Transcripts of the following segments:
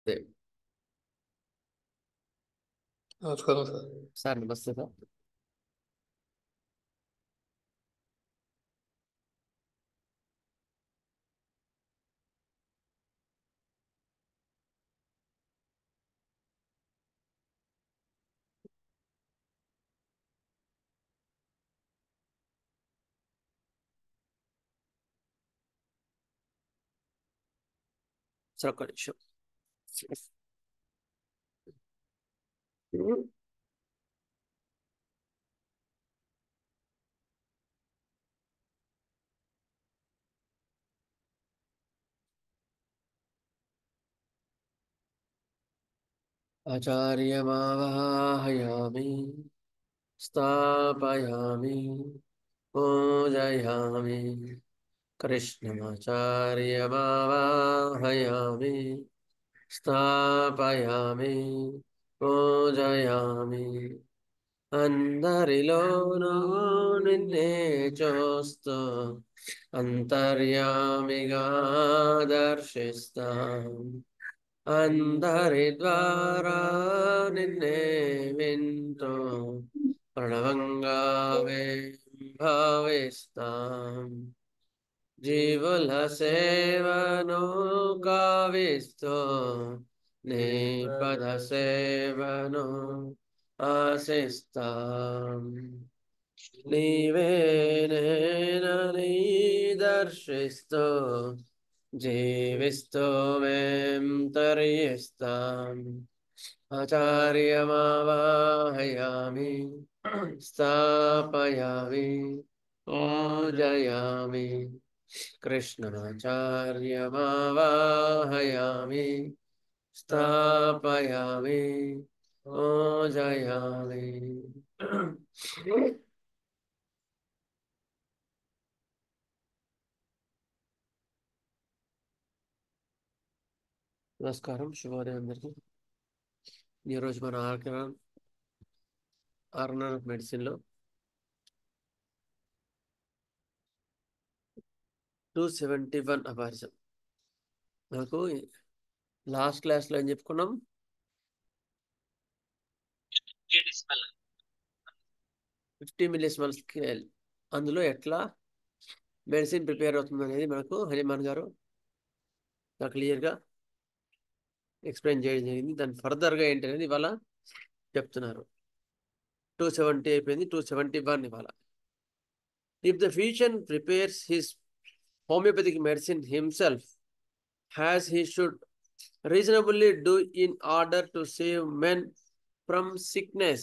देव नमस्कार sir. Sir नमस्ते sir. Sir ఒక్క నిమిషం. आचार्यमावाहयामि स्थापयामि पूजयामि कृष्णमाचार्यमावाहयामि स्थापयामि पूजयामि అందరిలోనూ నిన్నే చూస్తూ అంతర్యామిగా దర్శిస్తాం. అందరి ద్వారా నిన్నే వింటూ ప్రణవంగా భావిస్తాం. జీవుల సేవను కావిస్తూ నీ పద సేవను ఆశిస్తాం. నీవే నేనని దర్శిస్తూ జీవిస్తూ మేం తరిస్తాం. ఆచార్యమావాహయామి స్థాపయామి పూజయామి కృష్ణమాచార్యమావాహయామి స్థాపయామి పూజయామి. నమస్కారం, శుభోదయం అందరికీ. ఈరోజు మన ఆర్గన్ మెడిసిన్లో 271 అపారిజం. మనకు లాస్ట్ క్లాస్లో ఏం చెప్పుకున్నాం? 50 మిల్లీస్మల్ స్కేల్, అందులో ఎట్లా మెడిసిన్ ప్రిపేర్ అవుతుంది అనేది మనకు హనుమాన్ గారు క్లియర్గా ఎక్స్ప్లెయిన్ చేయడం జరిగింది. దాని ఫర్దర్గా ఏంటి అనేది ఇవాళ చెప్తున్నారు. 270 అయిపోయింది, 271 ఇవాళ. If the physician prepares his homeopathic medicine himself, as he should reasonably do in order to save men from sickness.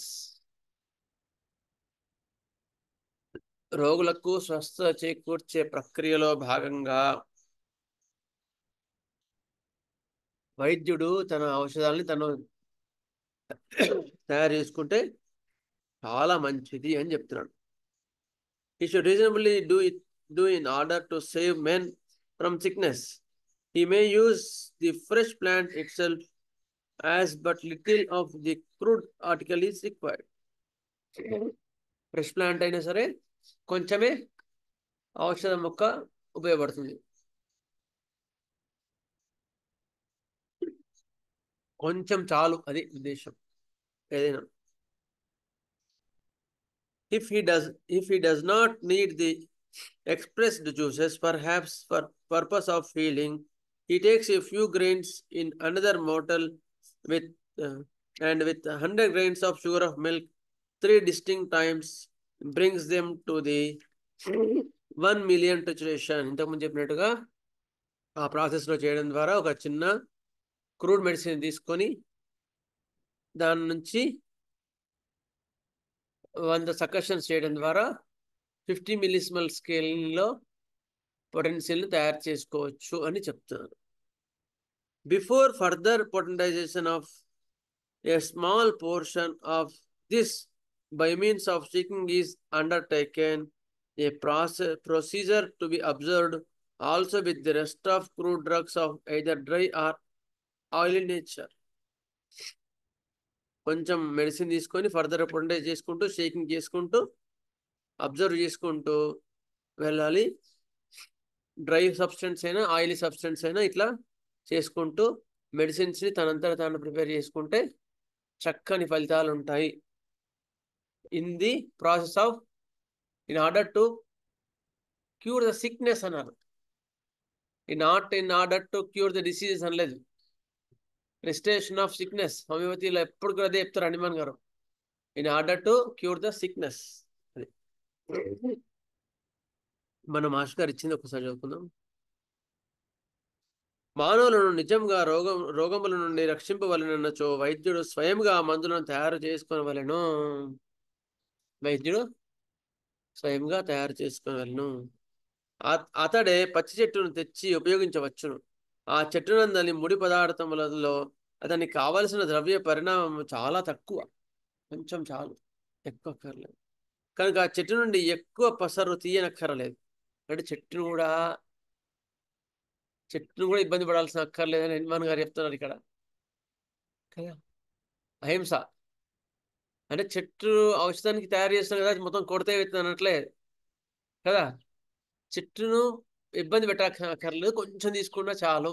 రోగులకు స్వస్థత చేకూర్చే ప్రక్రియలో భాగంగా వైద్యుడు తన ఔషధాలని తను తయారు చేసుకుంటే చాలా మంచిది అని చెప్తున్నాడు. He should reasonably do in order to save men from sickness. He may use the fresh plant itself, as but little of the crude article is required. Fresh plant అయినా సరే కొంచెమే ఔషధం మొక్క ఉపయోగపడుతుంది, కొంచెం చాలు, అది ఉద్దేశం ఏదైనా. If he does not need the expressed juices, perhaps for purpose of healing, he takes a few grains in another mortar with 100 grains of sugar of milk 3 distinct times, brings them to the 1 million titration. ఇంతకుముందు చెప్పినట్టుగా ఆ ప్రాసెస్లో చేయడం ద్వారా ఒక చిన్న crude medicine తీసుకొని దాని నుంచి 100 సకషన్స్ చేయడం ద్వారా 50 మిల్లీస్మల్ స్కేల్లో పొటెన్షియల్ తయారు చేసుకోవచ్చు అని చెప్తున్నారు. Before further potentization of a small portion of this by means of shaking is undertaken, a procedure to be observed also with the rest of crude drugs of either dry or oily nature. కొంచెం medicine తీసుకొని further potentise చేసుకుంటూ shaking చేసుకుంటూ observe చేసుకుంటూ వెళ్ళాలి. Dry substance అయినా oily substance అయినా ఇట్లా చేసుకుంటూ మెడిసిన్స్ని తనంతట తాను ప్రిపేర్ చేసుకుంటే చక్కని ఫలితాలు ఉంటాయి. In the process of in order to cure the sickness అన్నారు. Not in order to cure the diseases అనలేదు. రెస్టరేషన్ ఆఫ్ సిక్నెస్ హోమియోపతిలో ఎప్పుడు కూడా అదే చెప్తారు హనుమాన్ గారు. In order to cure the sickness. అది మన మాస్టర్ గారు ఇచ్చింది ఒకసారి చదువుకుందాం. మానవులను నిజంగా రోగముల నుండి రక్షింపవలనచో వైద్యుడు స్వయంగా మందులను తయారు చేసుకోవలను. వైద్యుడు స్వయంగా తయారు చేసుకోవలను. అతడే పచ్చి చెట్టును తెచ్చి ఉపయోగించవచ్చును. ఆ చెట్టునందని ముడి పదార్థములలో అతనికి కావలసిన ద్రవ్య పరిణామం చాలా తక్కువ, కొంచెం చాలు, ఎక్కువ అక్కర్లేదు. కనుక ఆ చెట్టు నుండి ఎక్కువ పసరు తీయనక్కర్లేదు. అంటే చెట్టును కూడా ఇబ్బంది పడాల్సిన అక్కర్లేదని హనుమాన్ గారు చెప్తున్నారు ఇక్కడ కదా. అహింస అంటే చెట్టు ఔషధానికి తయారు చేస్తాం కదా, మొత్తం కొడితే అన్నట్లే కదా. చెట్టును ఇబ్బంది పెట్టక్కర్లేదు, కొంచెం తీసుకున్నా చాలు.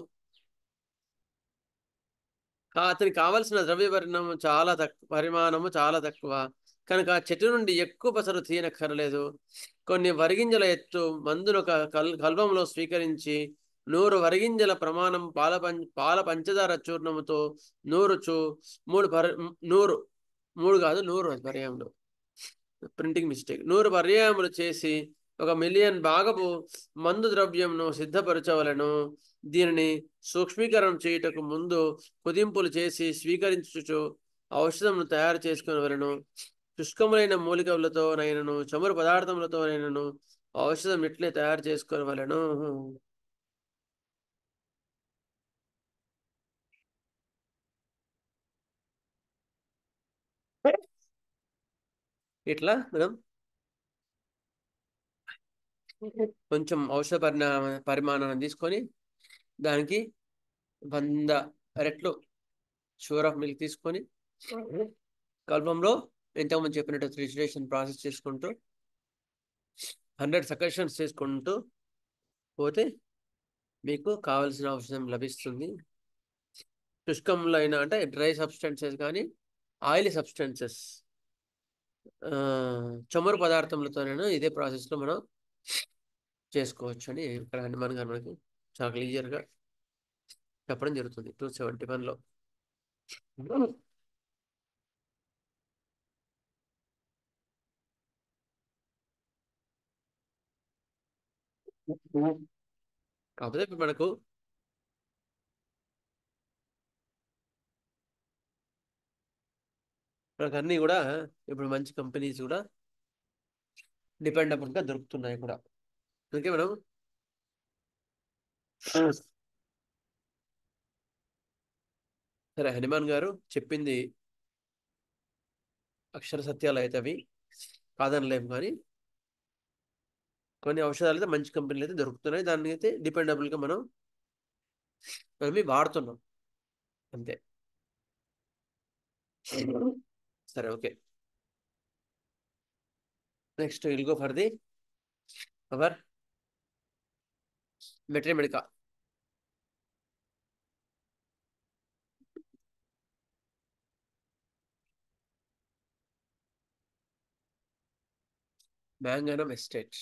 అతనికి కావలసిన ద్రవ్య పరిమాణము చాలా తక్కువ. కనుక ఆ చెట్టు నుండి ఎక్కువ పసరు తీయనక్కర్లేదు. కొన్ని వరిగింజల ఎత్తు మందును కల్పంలో స్వీకరించి 100 వరిగింజల ప్రమాణం పాల పంచదార చూర్ణముతో 100 పర్యాములు, ప్రింటింగ్ మిస్టేక్, 100 పర్యాయములు చేసి 1,000,000 భాగపు మందు ద్రవ్యంను సిద్ధపరచవలను. దీనిని సూక్ష్మీకరణం చేయుటకు ముందు కుదింపులు చేసి స్వీకరించుచు ఔషధంను తయారు చేసుకునవలను. శుష్కములైన మూలికలతోనైనను చమురు పదార్థములతోనైనను ఔషధం ఇట్లే తయారు చేసుకోవలను. ఇట్లా మనం కొంచెం ఔషధ పరిమాణాన్ని తీసుకొని దానికి 100 రెట్లు షుగర్ ఆఫ్ మిల్క్ తీసుకొని కల్పంలో ఇంతకుముందు చెప్పినట్టు రిజిస్ట్రేషన్ ప్రాసెస్ చేసుకుంటూ 100 సకషన్స్ చేసుకుంటూ పోతే మీకు కావలసిన ఔషధం లభిస్తుంది. శుష్కంలో అయినా అంటే డ్రై సబ్స్టెన్సెస్ కానీ ఆయిలీ సబ్స్టెన్సెస్ చమురు పదార్థములతోనైనా ఇదే ప్రాసెస్లో మనం చేసుకోవచ్చు అని ఇక్కడ హనుమాన్ గారు మనకి చాలా క్లియర్గా చెప్పడం జరుగుతుంది 271లో. కాకపోతే ఇప్పుడు మనకు అన్నీ కూడా ఇప్పుడు మంచి కంపెనీస్ కూడా డిపెండబుల్గా దొరుకుతున్నాయి కూడా. అందుకే మనం సరే హనుమాన్ గారు చెప్పింది అక్షర సత్యాలు అయితే అవి కాదనలేము, కానీ కొన్ని ఔషధాలు అయితే మంచి కంపెనీలు అయితే దొరుకుతున్నాయి. దాన్ని అయితే డిపెండబుల్గా మనం వాడుతున్నాం అంతే. సరే, okay. Next will go for the our materia medica. Manganum aceticum.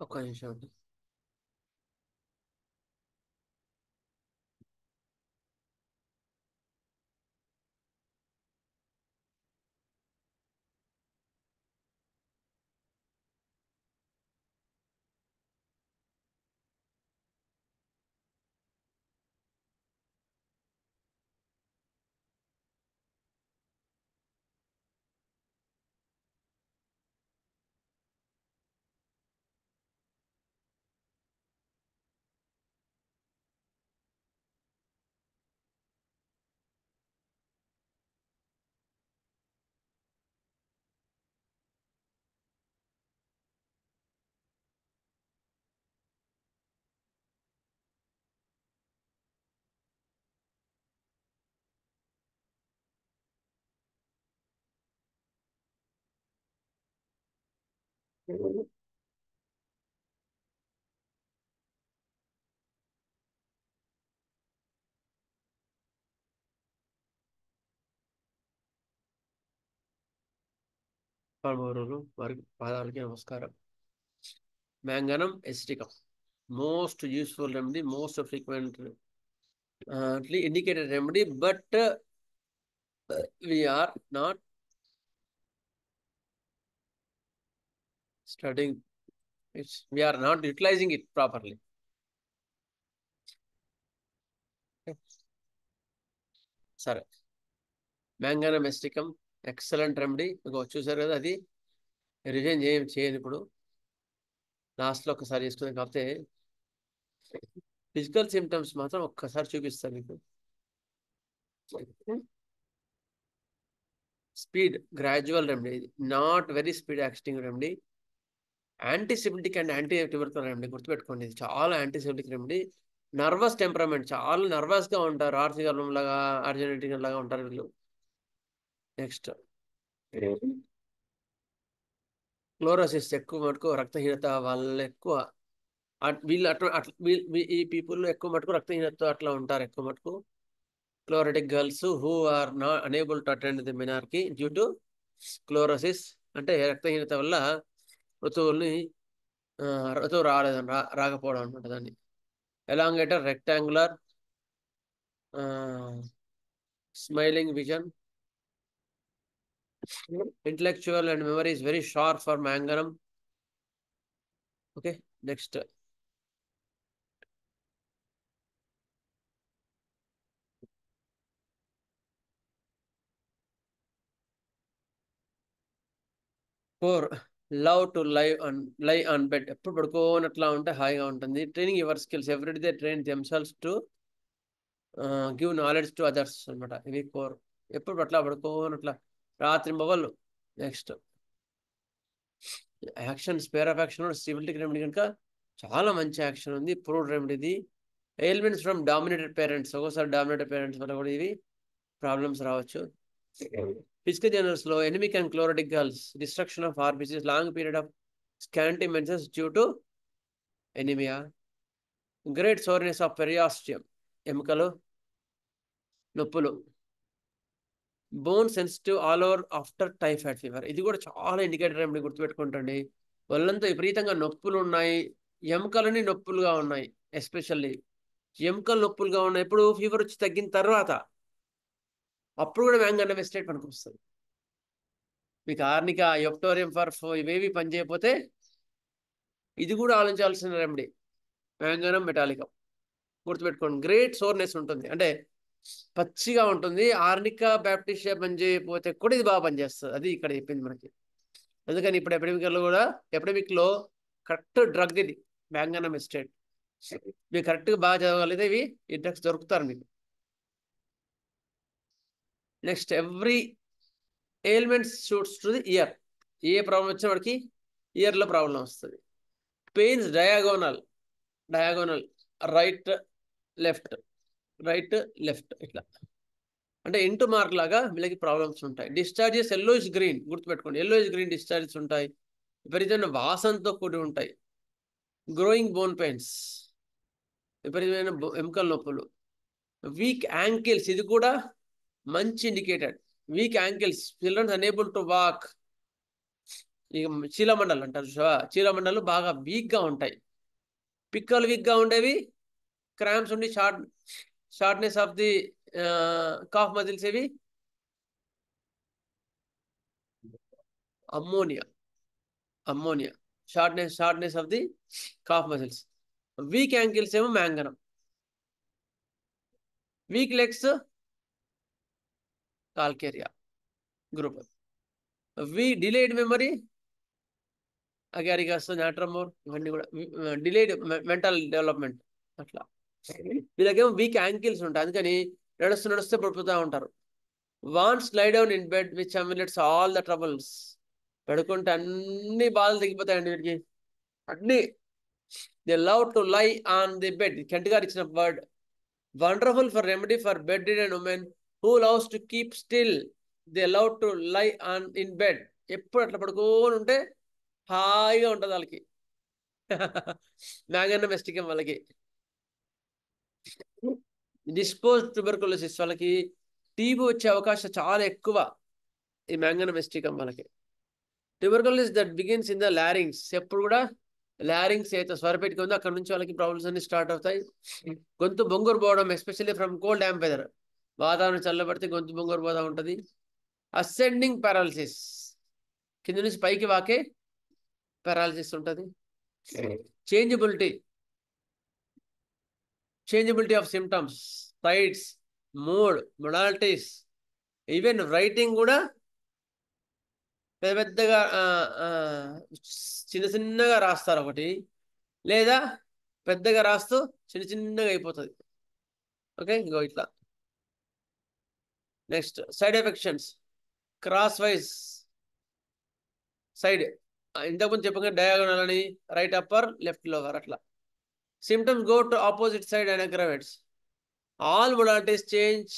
ఒక్క నిమిషం. పరమగురువులు వారికి పాదాలకి నమస్కారం. Manganum aceticum most useful remedy, most frequently indicated remedy, but we are not studying it. We are not utilizing it properly. సరే, మ్యాంగనం ఎసిటికం excellent remedy. చూసారు కదా, అది రిజైన్ చేయను ఇప్పుడు, లాస్ట్లో ఒకసారి చేసుకున్నాం. కాకపోతే ఫిజికల్ సిమ్టమ్స్ మాత్రం ఒక్కసారి చూపిస్తాను మీకు. Speed gradual remedy, not very speed acting remedy. Antiseptic and anti tubercular remedy గుర్తుపెట్టుకోండి. ఇది చాలా యాంటీసెప్టిక్ రెమెడీ. నర్వస్ టెంపరమెంట్, చాలా నర్వస్గా ఉంటారు, ఆర్సిగర్లం లాగా అర్జెంటీనా లాగా ఉంటారు వీళ్ళు. నెక్స్ట్ క్లోరోసిస్, ఎక్కువ మటుకు రక్తహీనత వాళ్ళు ఎక్కువ, వీళ్ళు ఈ పీపుల్ ఎక్కువ మటుకు రక్తహీనత అట్లా ఉంటారు ఎక్కువ మటుకు. Chlorotic girls who are not unable to attend the menarche due to chlorosis, అంటే రక్తహీనత వల్ల ఋతువు రాకపోవడం అనమాట. దాన్ని elongated rectangular smiling vision, intellectual and memory is very sharp for manganum. Okay, next. Four, love to lie on bed. ఎప్పుడు పడుకోనట్లా ఉంటే హాయిగా ఉంటుంది. Training your skills every day, train themselves to give knowledge to others అనమాట. ఇవి core. ఎప్పుడు అట్లా పడుకోనట్లా రాత్రి mobile. Next action, sphere of action civility remedy కనుక చాలా మంచి యాక్షన్ ఉంది. Proved remedy. Ailments from dominated parents, ఒక్కోసారి డామినేటెడ్ పేరెంట్స్ వల్ల కూడా ఇవి ప్రాబ్లమ్స్ రావచ్చు. ఫిజికల్ జనరల్స్ లో anaemic and chlorotic girls, destruction of RBCs, long period of scanty menses due to anaemia, great soreness of పెరియాస్టియం, ఎముకలు నొప్పులు, bone sensitive all over after typhoid fever. ఇది కూడా చాలా ఇండికేటర్ రెమెడీ, గుర్తుపెట్టుకుంటండి. ఒళ్ళంతా విపరీతంగా నొప్పులు ఉన్నాయి, ఎముకలని నొప్పులుగా ఉన్నాయి, ఎస్పెషల్లీ ఎముకలు నొప్పులుగా ఉన్నాయి. ఇప్పుడు ఫీవర్ వచ్చి తగ్గిన తర్వాత అప్పుడు కూడా మ్యాంగనం ఎసిటేట్ మనకు వస్తుంది. మీకు ఆర్నికా, ఎప్టోరియం ఫర్ ఇవేవి పనిచేయకపోతే ఇది కూడా ఆలోచించాల్సిన రెమెడీ, మ్యాంగనం మెటాలికం. గుర్తుపెట్టుకోండి. గ్రేట్ సోర్నెస్ ఉంటుంది, అంటే పచ్చిగా ఉంటుంది. ఆర్నికా బ్యాప్టిషియా పనిచేయకపోతే కూడా ఇది బాగా పనిచేస్తుంది. అది ఇక్కడ చెప్పింది మనకి. అందుకని ఇప్పుడు ఎపిడమిక్లో కరెక్ట్ డ్రగ్ ఇది మ్యాంగనం ఎసిటేట్. మీరు కరెక్ట్గా బాగా చదవగలిగితే ఇవి ఈ డ్రగ్స్ దొరుకుతారు మీకు. Next, every ailments shoots to the year. A problem వచ్చినా వాడికి ఇయర్లో ప్రాబ్లం వస్తుంది. పెయిన్స్ డయాగోనల్ రైట్ లెఫ్ట్ ఇట్లా, అంటే ఇంటూ మార్క్ లాగా వీళ్ళకి ప్రాబ్లమ్స్ ఉంటాయి. డిశ్చార్జెస్ ఎల్లోయిష్ గ్రీన్, గుర్తుపెట్టుకోండి. ఎల్లోయిష్ గ్రీన్ డిశ్చార్జెస్ ఉంటాయి, విపరీతమైన వాసనతో కూడి ఉంటాయి. గ్రోయింగ్ బోన్ పెయిన్స్, విపరీతమైన ఎముకల నొప్పులు. వీక్ యాంకిల్స్, ఇది కూడా మంచి indicated. Weak ankles, childrens unable to walk, ఇక చీలమండలు అంటారు చూసావా, చీలమండలు బాగా వీక్గా ఉంటాయి. పిక్కలు వీక్గా ఉండేవి, క్రాంప్స్ ఉండి shortness of the calf muscles ఏవి ammonia shortness of the calf muscles. Weak ankles ఏమో manganum. Weak legs calcarea group. Delayed memory agaricus, natrum mur, ఇవన్నీ కూడా డిలేడ్ మెంటల్ డెవలప్మెంట్ అట్లా. వీళ్ళకేమో వీక్ యాంకిల్స్ ఉంటాయి, అందుకని నడుస్తే పడిపోతూ ఉంటారు. Once lie down in bed which ameliorates all the troubles. పడుకుంటే అన్ని బాధలు తగ్గిపోతాయండి వీరికి అన్ని. They love to lie on the bed. Kent గారు ఇచ్చిన word, wonderful for remedy for bedridden women who loves to keep still. They love to lie on in bed. ఎప్పుడు అట్లా పడుకోని ఉంటే హాయిగా ఉంటుంది వాళ్ళకి. మ్యాంగన్న మెస్టికం వాళ్ళకి. డిస్పోజ్ ట్యూబర్కులోసిస్ వాళ్ళకి టీబీ వచ్చే అవకాశం చాలా ఎక్కువ ఈ మ్యాంగన్న మెస్టికం వాళ్ళకి. Tuberculosis that begins in the లారింగ్స్. ఎప్పుడు కూడా లారింగ్స్ అయితే స్వరపెట్టుకు ఉందో అక్కడ నుంచి వాళ్ళకి ప్రాబ్లమ్స్ అన్ని స్టార్ట్ అవుతాయి. గొంతు బొంగురు పోవడం, especially from cold damp weather. వాతావరణం చల్లబడితే గొంతు బొంగురు పోతా ఉంటుంది. అసెండింగ్ పారాలసిస్, కింద నుంచి పైకి వాకే పారాలసిస్ ఉంటుంది. Changeability of symptoms, sites, modalities, even writing కూడా పెద్దగా చిన్నగా రాస్తారు ఒకటి, లేదా పెద్దగా రాస్తూ చిన్నగా అయిపోతుంది. ఓకే, ఇంకో ఇట్లా. Next side affections, crosswise side, ఇంతకుముందు చెప్పగా డయాగోనల్ అని, రైట్ అప్పర్ లెఫ్ట్ లోవర్ అట్లా. Symptoms go to opposite side and aggravates. All modalities change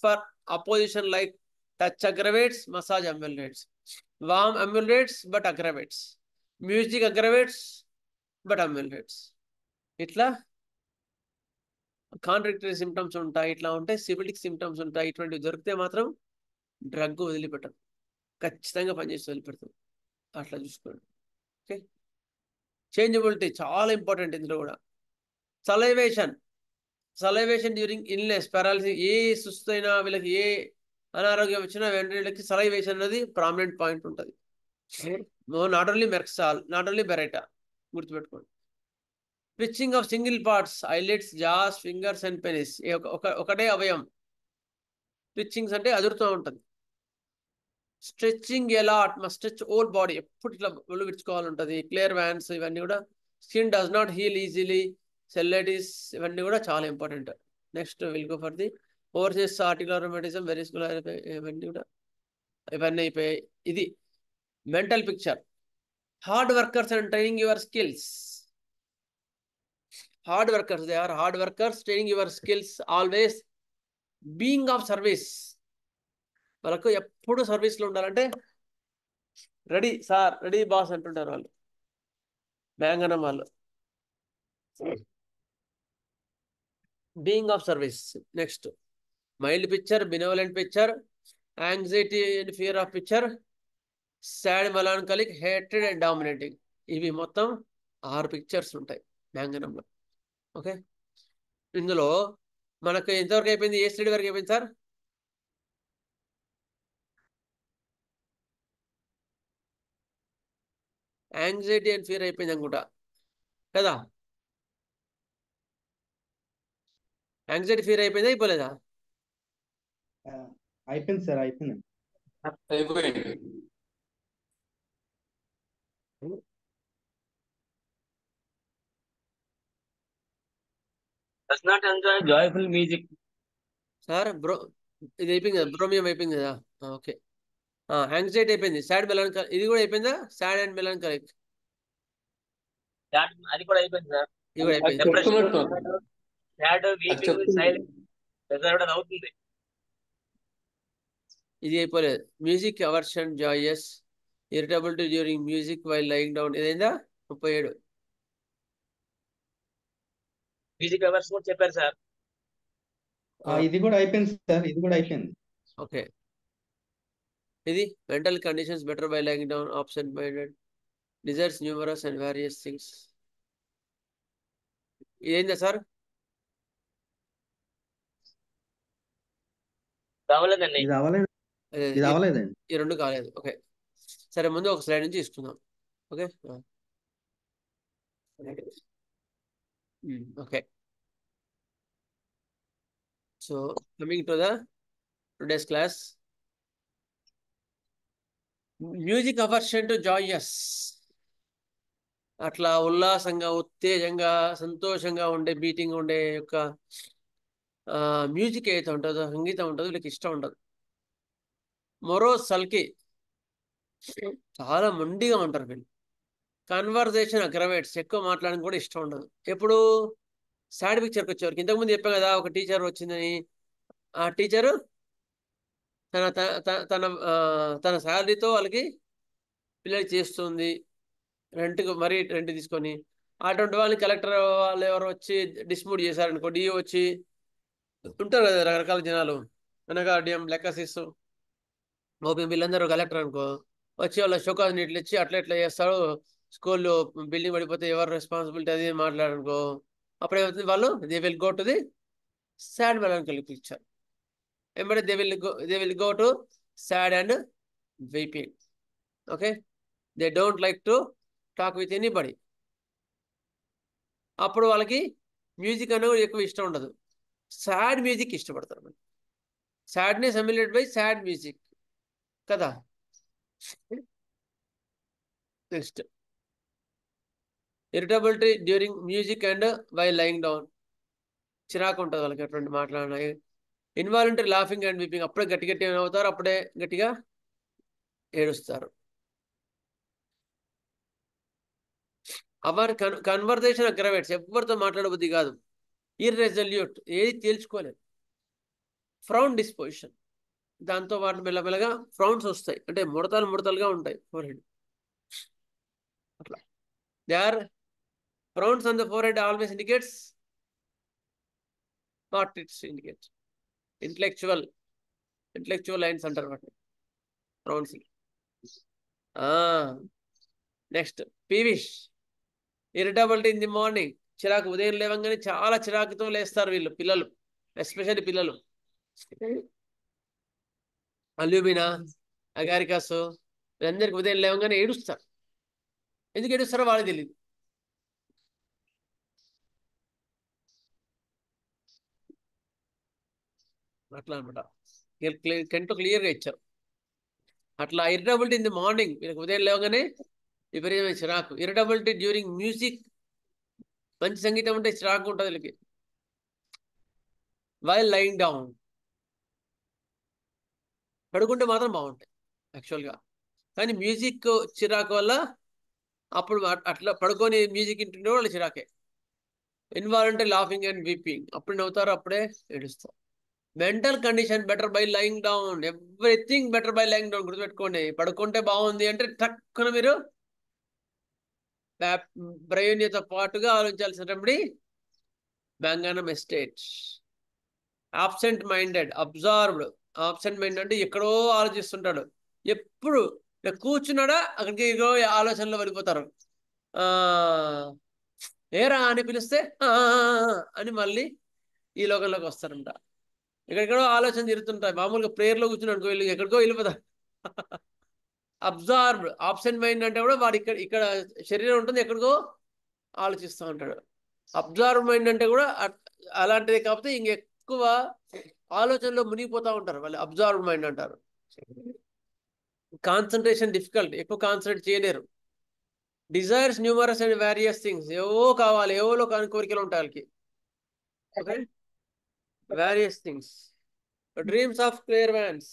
for opposition like touch aggravates, massage ameliorates, warm ameliorates but aggravates, music aggravates but ameliorates. ఇట్లా కాంట్రాక్టరీ symptoms ఉంటాయి, ఇట్లా ఉంటాయి సిబిలిక్ symptoms ఉంటాయి. ఇటువంటివి దొరికితే మాత్రం drug వదిలిపెట్టం, ఖచ్చితంగా పనిచేసి వదిలిపెడతాం. అట్లా చూసుకోండి. ఓకే, చేంజబిలిటీ చాలా ఇంపార్టెంట్ ఇందులో కూడా. సలైవేషన్ డ్యూరింగ్ ఇల్నెస్, పారాలసిస్, ఏ సుస్తైనా వీళ్ళకి ఏ అనారోగ్యం వచ్చినా వెంటనే వీళ్ళకి సలైవేషన్ అనేది ప్రామినెంట్ పాయింట్ ఉంటుంది. Not only merc sol, not only baryta, గుర్తుపెట్టుకోండి. Twitching of single parts, eyelids, jaws, fingers and penis. ఒకటే అవయం ట్విచ్చింగ్స్ అంటే అదురుతూ ఉంటుంది. Stretching a lot, must stretch whole body, ఎప్పుడు ఇట్లా ఒళ్ళు విడుచుకోవాలి ఉంటుంది. క్లియర్ వ్యాన్స్, ఇవన్నీ కూడా. Skin does not heal easily, cellulitis, ఇవన్నీ కూడా చాలా important. Next will go for the overseas articular rheumatism, vesicular, ఇవన్నీ కూడా ఇవన్నీ అయిపోయాయి. ఇది mental picture. Hard workers and training your skills. Hard workers, they are hard workers, training your skills, always being of service. వాళ్ళకు ఎప్పుడు సర్వీస్లో ఉండాలంటే ready sir, ready boss అంటుంటారు వాళ్ళు, మ్యాంగనం వాళ్ళు. Being of service. Next mild picture, benevolent picture, anxiety and fear of picture, sad, melancholic, hatred and dominating. ఇవి మొత్తం 6 pictures ఉంటాయి మ్యాంగనంలో. ఓకే, ఇందులో మనకు ఎంతవరకు అయిపోయింది, ఏ స్టడీ వరకు అయిపోయింది సార్? యాంగ్జైటీ అండ్ ఫియర్ అయిపోయింది అనుకుంటా కదా. యాంగ్జైటీ ఫియర్ అయిపోయిందా, అయిపోలేదా? అయిపోయింది సార్, అయిపోయింది. Does not enjoy joyful music. Sir ఇది అయిపోయింది కదా, బ్రోమియం అయిపోయింది కదా. ఓకే, యాంగ్జైటీ అయిపోయింది. సాడ్, మెలాన్కాలిక్, ఇది కూడా అయిపోయిందా? సాడ్ అండ్ మెలాన్కాలిక్ అది కూడా అయిపోయింది సార్. ఇది కూడా అయిపోయింది. సాడ్, వీపింగ్, సైలెంట్, రిజర్వ్డ్ అవుతుంది. ఇది అయిపోలేదు. Music aversion, joyous, irritability during music while lying down, ఇదైందా? 37. మ్యూజిక్ అవర్స్ కూడా చెప్పారు సార్. ఇది కూడా అయిపోయింది సార్, ఇది కూడా అయిపోయింది. ఓకే, ఇది mental conditions better by lying down, absent minded, desires numerous and various things. ఇదేందా సార్? కావాలేదండి. ఇది అవ్వలేదు, ఇది అవ్వలేదండి. ఈ రెండు కాలేదు. ఓకే, సరే ముందు ఒక స్లైడ్ నుంచి ఇస్తున్నాం. Okay okay. So coming to the today's class, music aversion to Joyce. అట్లా ఉల్లాసంగా, ఉత్తేజంగా, సంతోషంగా ఉండే, బీటింగ్ ఉండే యొక్క మ్యూజిక్ ఏదైతే ఉంటుందో, సంగీతం ఉంటుందో వీళ్ళకి ఇష్టం ఉండదు. మరో సల్కి, చాలా మొండిగా ఉంటారు వీళ్ళు. కన్వర్జేషన్ అగ్రవేట్స్, ఎక్కువ మాట్లాడడం కూడా ఇష్టం ఉండదు. ఎప్పుడు సాడ్ పిక్చర్కి వచ్చేవారికి, ఇంతకుముందు చెప్పాం కదా, ఒక టీచర్ వచ్చిందని. ఆ టీచరు తన తన తన శాలరీతో వాళ్ళకి పిల్లలకి చేస్తుంది, మరీ రెంట్ తీసుకొని. అటువంటి వాళ్ళని కలెక్టర్ వాళ్ళు ఎవరు వచ్చి డిస్ప్యూట్ చేశారనుకో, డిఓ వచ్చి, ఉంటారు కదా రకరకాల జనాలు, అనగాడియం, లెక్కసిస్, ఓపీ, వీళ్ళందరూ కలెక్టర్ అనుకో, వచ్చి వాళ్ళ షోకాజ్ నీట్లు ఇచ్చి అట్లా ఎట్లా చేస్తాడు, స్కూల్లో బిల్డింగ్ పడిపోతే ఎవరు రెస్పాన్సిబిలిటీ అది మాట్లాడనుకో, అప్పుడు ఏమవుతుంది, వాళ్ళు they will go to the sad melancholy picture. ఏమంటే they will go to sad and weeping. Okay, they don't like to talk with anybody. అప్పుడు వాళ్ళకి మ్యూజిక్ అనేది ఎక్కువ ఇష్టం ఉండదు, సాడ్ మ్యూజిక్ ఇష్టపడతారు. Sadness ameliorate by sad music కదా. Next, irritability during music and while lying down. చిరాకు ఉంటుంది వాళ్ళకి అటువంటి మాట్లాడినా. ఇన్వాలంటరీ లాఫింగ్ అండ్ వీపింగ్, అప్పుడే గట్టి గట్టి అవుతారు, అప్పుడే గట్టిగా ఏడుస్తారు. అవర్ కన్వర్జేషన్ అగ్రవేట్స్, ఎవరితో మాట్లాడబుద్ధి కాదు. ఇర్రెజల్యూట్, ఏది తేల్చుకోలేదు. ఫ్రౌన్ డిస్పోజిషన్, దాంతో వాటి మెల్లమెల్లగా ఫ్రౌన్స్ వస్తాయి, అంటే ముడతలు ముడతలుగా ఉంటాయి ఫోర్ హెడ్. అట్లా they are frowns on the forehead always indicates what it's indicates. Intellectual lines అంటారు వాటిని, frowns. Next, peevish, irritability in the morning, చిరాకు, ఉదయం లేవంగానే చాలా చిరాకుతో లేస్తారు వీళ్ళు, పిల్లలు, ఎస్పెషల్లీ పిల్లలు. అల్యూమినా, అగారికాస్, వీళ్ళందరికీ ఉదయం లేవగానే ఏడుస్తారు. ఎందుకు ఏడుస్తారో వాళ్ళకి తెలియదు. అట్లా అనమాట, క్లియర్గా ఇచ్చారు. అట్లా ఇరిటబిలిటీ ఇన్ ది మార్నింగ్, వీళ్ళకి ఉదయం లేవగానే విపరీతమైన చిరాకు. ఇరిటబిలిటీ డ్యూరింగ్ మ్యూజిక్, మంచి సంగీతం ఉంటే చిరాకు ఉంటుంది వీళ్ళకి. వైల్ లైయింగ్ డౌన్, పడుకుంటే మాత్రం బాగుంటాయి యాక్చువల్గా, కానీ మ్యూజిక్ చిరాకు వల్ల అప్పుడు అట్లా పడుకొని మ్యూజిక్ వింటుండే వాళ్ళు చిరాకే. ఇన్వాలంటరీ లాఫింగ్ అండ్ వీపింగ్, అప్పుడు నవ్వుతారు, అప్పుడే ఏడుస్తారు. Mental condition better by lying down, everything better by lying down. గుర్తుపెట్టుకోండి, పడుకుంటే బాగుంది అంటే టక్కున మీరు బ్రెయిన్తో పాటుగా ఆలోచించాల్సినటువంటి manganum aceticum. Absent minded, absorbed. Absent mind అంటే ఎక్కడో ఆలోచిస్తుంటాడు, ఎప్పుడు కూర్చున్నాడా అక్కడికి ఏదో ఆలోచనలో పడిపోతారు. ఏరా అని పిలిస్తే అని మళ్ళీ ఈ లోకంలోకి వస్తారంట. ఎక్కడెక్కడో ఆలోచన తిరుగుతుంటాయి. మామూలుగా ప్రేయర్లో కూర్చున్నాడు వెళ్ళి ఎక్కడికో వెళ్ళిపోతారు. అబ్జార్వ్డ్, ఆబ్సెంట్ మైండ్ అంటే కూడా వాడు ఇక్కడ శరీరం ఉంటుంది, ఎక్కడికో ఆలోచిస్తూ ఉంటాడు. అబ్జార్వ్ మైండ్ అంటే కూడా అలాంటిది, కాకపోతే ఇంకెక్కువ ఆలోచనలో మునిగిపోతూ ఉంటారు వాళ్ళు, అబ్జార్వ్ మైండ్ అంటారు. కాన్సన్ట్రేషన్ డిఫికల్ట్, ఎక్కువ కాన్సన్ట్రేట్ చేయలేరు. Desires numerous and various things, ఏవో కావాలి, ఏవోలో కాని కోరికలు ఉంటాయి వాళ్ళకి. Okay, various things. Dreams of clairvoyance.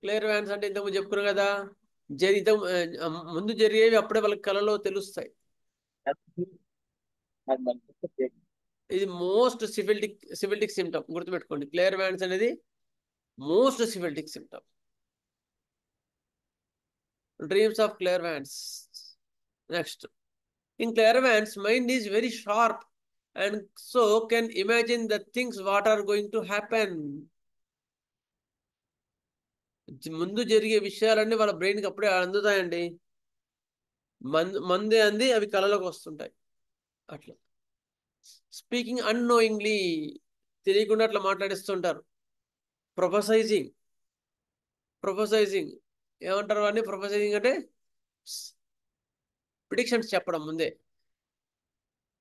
Clairvoyance అంటే ఇంతకుముందు చెప్పుకున్నాం కదా, ముందు జరిగేవి అప్పుడే వాళ్ళకి కళలో తెలుస్తాయి. ఇది మోస్ట్ సివిలిటిక్ సిమ్టమ్, గుర్తుపెట్టుకోండి. క్లియర్వాన్స్ అనేది most syphilitic symptom. Dreams of clairvoyance. Next, in clairvoyance, mind is very sharp and so can imagine the things what are going to happen. ముందు జరిగే విషయాలన్నీ వాళ్ళ బ్రెయిన్కి అప్పుడే అందుతాయండి. మందే అంది అవి కళలోకి వస్తుంటాయి. అట్లా స్పీకింగ్ అన్నోయింగ్లీ, తెలియకుండా అట్లా మాట్లాడిస్తుంటారు. ప్రొఫెసైజింగ్ ఏమంటారు వాడిని? ప్రొఫెసైజింగ్ అంటే ప్రిడిక్షన్స్ చెప్పడం,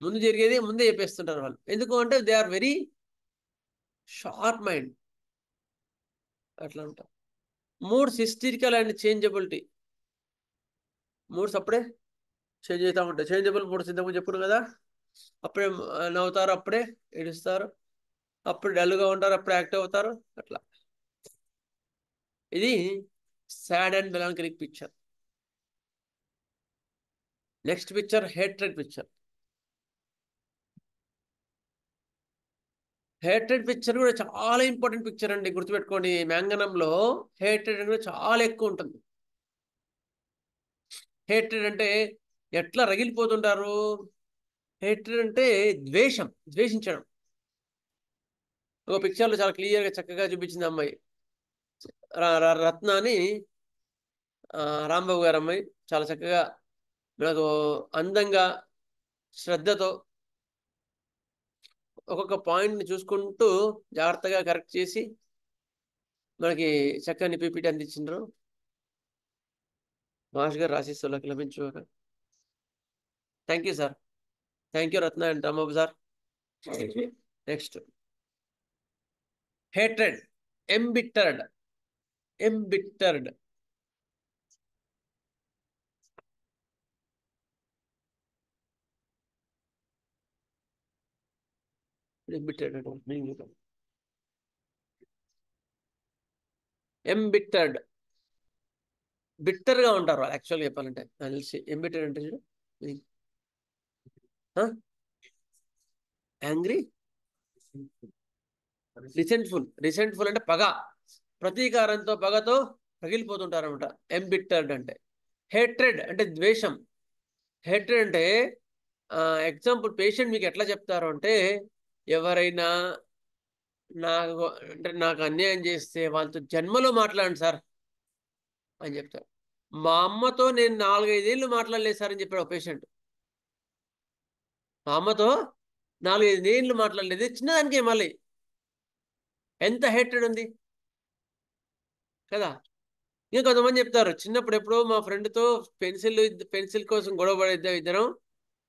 ముందు జరిగేది ముందే చెప్పేస్తుంటారు వాళ్ళు. ఎందుకు అంటే they are very sharp mind, అట్లా ఉంటారు. Moods hysterical and changeability. Moods అప్పుడే చేంజ్ అవుతూ ఉంటాయి. చేంజబుల్ మూడ్స్ ఇంతకుముందు చెప్పుకున్నాం కదా. అప్పుడే నవ్వుతారు, అప్పుడే ఏడుస్తారు, అప్పుడు డల్గా ఉంటారు, అప్పుడే యాక్టివ్ అవుతారు. అట్లా ఇది sad and melancholic picture. Next picture hatred picture. Hatred picture కూడా చాలా ఇంపార్టెంట్ పిక్చర్ అండి, గుర్తుపెట్టుకోండి. మ్యాంగనంలో హేట్రెడ్ అనేది చాలా ఎక్కువ ఉంటుంది. హేట్రెడ్ అంటే ఎట్లా రగిలిపోతుంటారు. హేట్రెడ్ అంటే ద్వేషించడం. ఒక పిక్చర్లో చాలా క్లియర్గా చక్కగా చూపించింది అమ్మాయి, రత్న అని, రాంబాబు గారు అమ్మాయి. చాలా చక్కగా మనకు అందంగా శ్రద్ధతో ఒక్కొక్క పాయింట్ని చూసుకుంటూ జాగ్రత్తగా కరెక్ట్ చేసి మనకి చక్కని పీపీటీ అందించారు. మాస్ గారు ఆశీస్సులకు లభించుగాక. Thank you sir. Thank you Ratna and Rambabu sir. Next hatred, embittered. Embittered, బిట్టర్గా ఉంటారు యాక్చువల్గా చెప్పాలంటే. తెలిసి ఎంబిట్టర్డ్ అంటే చూడు, యాంగ్రీ, రిసెంట్ఫుల్ అంటే పగ, ప్రతీకారంతో పగతో పగిలిపోతుంటారు అనమాట ఎంబిట్టర్డ్ అంటే. హేట్రెడ్ అంటే ద్వేషం. హేట్రెడ్ అంటే ఎగ్జాంపుల్ పేషెంట్ మీకు ఎట్లా చెప్తారు అంటే, ఎవరైనా నాకు అన్యాయం చేస్తే వాళ్ళతో జన్మలో మాట్లాడండి సార్ అని చెప్తారు. మా అమ్మతో నేను 4-5 ఏళ్ళు మాట్లాడలేదు సార్ అని చెప్పాడు పేషెంట్. మా అమ్మతో 4-5 ఏళ్ళు మాట్లాడలేదు, చిన్నదానికే మళ్ళీ ఎంత హేట్రెడ్ ఉంది కదా. ఇంకా కొంతమంది చెప్తారు, చిన్నప్పుడు ఎప్పుడో మా ఫ్రెండ్తో పెన్సిల్ కోసం గొడవ పడేద్దాం ఇద్దరం,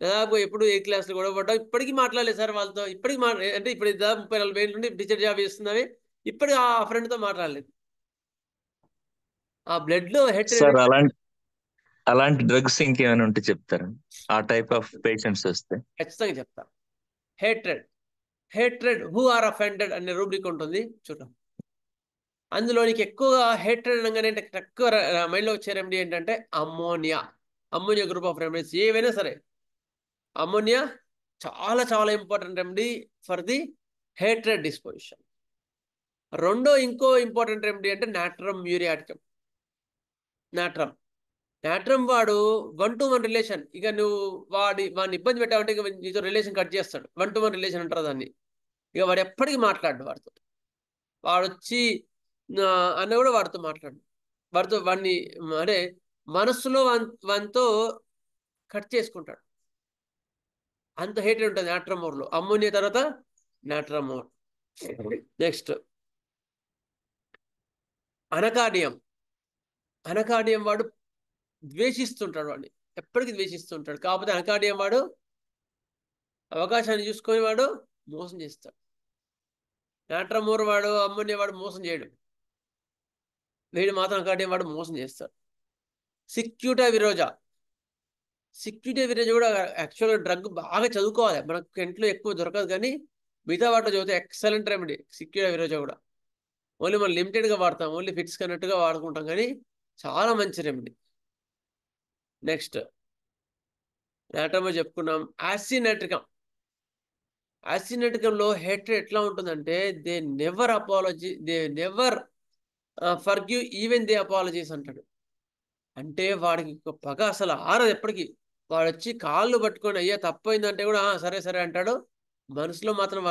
దాదాపు ఎప్పుడు 8th క్లాస్లో గొడవ పడ్డాం, ఇప్పటికీ మాట్లాడలేదు సార్ వాళ్ళతో. ఇప్పటికి అంటే ఇప్పుడు దాదాపు 30-40 ఏళ్ళ నుండి టీచర్ జాబ్ చేస్తున్నామే, ఇప్పటికి ఆ ఫ్రెండ్తో మాట్లాడలేదు. ఆ బ్లడ్లో హేట్రెడ్. సార్ అలాంటి డ్రగ్స్ ఇంకేమైనా ఉంటే చెప్తారా, ఆ టైప్ ఆఫ్ పేషెంట్స్ వస్తే? ఖచ్చితంగా చెప్తా. హేట్రెడ్ హూ ఆర్ అఫెండెడ్ అనే రూబ్రిక్ ఉంటుంది చూద్దాం. అందులో నీకు ఎక్కువగా హేట్రెడ్ అనగానే తక్కువ మైండ్లో వచ్చే రెమెడీ ఏంటంటే అమ్మోనియా గ్రూప్ ఆఫ్ రెమెడీస్ ఏవైనా సరే. అమ్మోనియా చాలా చాలా important remedy for the hatred disposition. ఇంకో ఇంపార్టెంట్ రెమెడీ అంటే నాట్రమ్ మ్యూరియాటికమ్. నాట్రమ్ వాడు 1-to-1 రిలేషన్. ఇక నువ్వు వాడిని ఇబ్బంది పెట్టావంటే ఇక నీతో రిలేషన్ కట్ చేస్తాడు. 1-to-1 రిలేషన్ అంటారు దాన్ని. ఇక వాడు ఎప్పటికీ మాట్లాడు వాడితో. వాడు వచ్చి అన్న కూడా వాడితో మాట్లాడు. వాడిని అంటే మనస్సులో వానితో కట్ చేసుకుంటాడు. అంత హేటెడ్ ఉంటుంది నాట్రమోర్లో. అమ్మోనియా తర్వాత నాట్రమోర్. నెక్స్ట్ అనకాడియం వాడు ద్వేషిస్తుంటాడు, వాడిని ఎప్పటికీ ద్వేషిస్తుంటాడు. కాకపోతే అనకాడియం వాడు అవకాశాన్ని చూసుకొని వాడు మోసం చేస్తాడు. నాట్రమోర్ వాడు, అమ్మోనియా వాడు మోసం చేయడు, వీడు మాత్రం అనకాడియం వాడు మోసం చేస్తాడు. సిక్యూటా విరోజా కూడా యాక్చువల్గా డ్రగ్ బాగా చదువుకోవాలి. మనకు ఇంట్లో ఎక్కువ దొరకదు, కానీ మిగతా వాటిలో చదివితే ఎక్సలెంట్ రెమెడీ సిక్యూటా విరోజా కూడా. ఓన్లీ మనం లిమిటెడ్గా వాడతాం, ఓన్లీ ఫిట్స్ కన్నట్టుగా వాడుకుంటాం, కానీ చాలా మంచి రెమెడీ. నెక్స్ట్ నాట్రమో చెప్పుకున్నాం. యాసినెట్రికంలో హేట్రెడ్ ఎట్లా ఉంటుందంటే they never forgive even they apologies అంటాడు. అంటే వాడికి పగ అసలు ఆరదు ఎప్పటికీ. వాడు వచ్చి కాళ్ళు పట్టుకొని అయ్యా తప్పైందంటే కూడా సరే సరే అంటాడు. మనసులో మాత్రం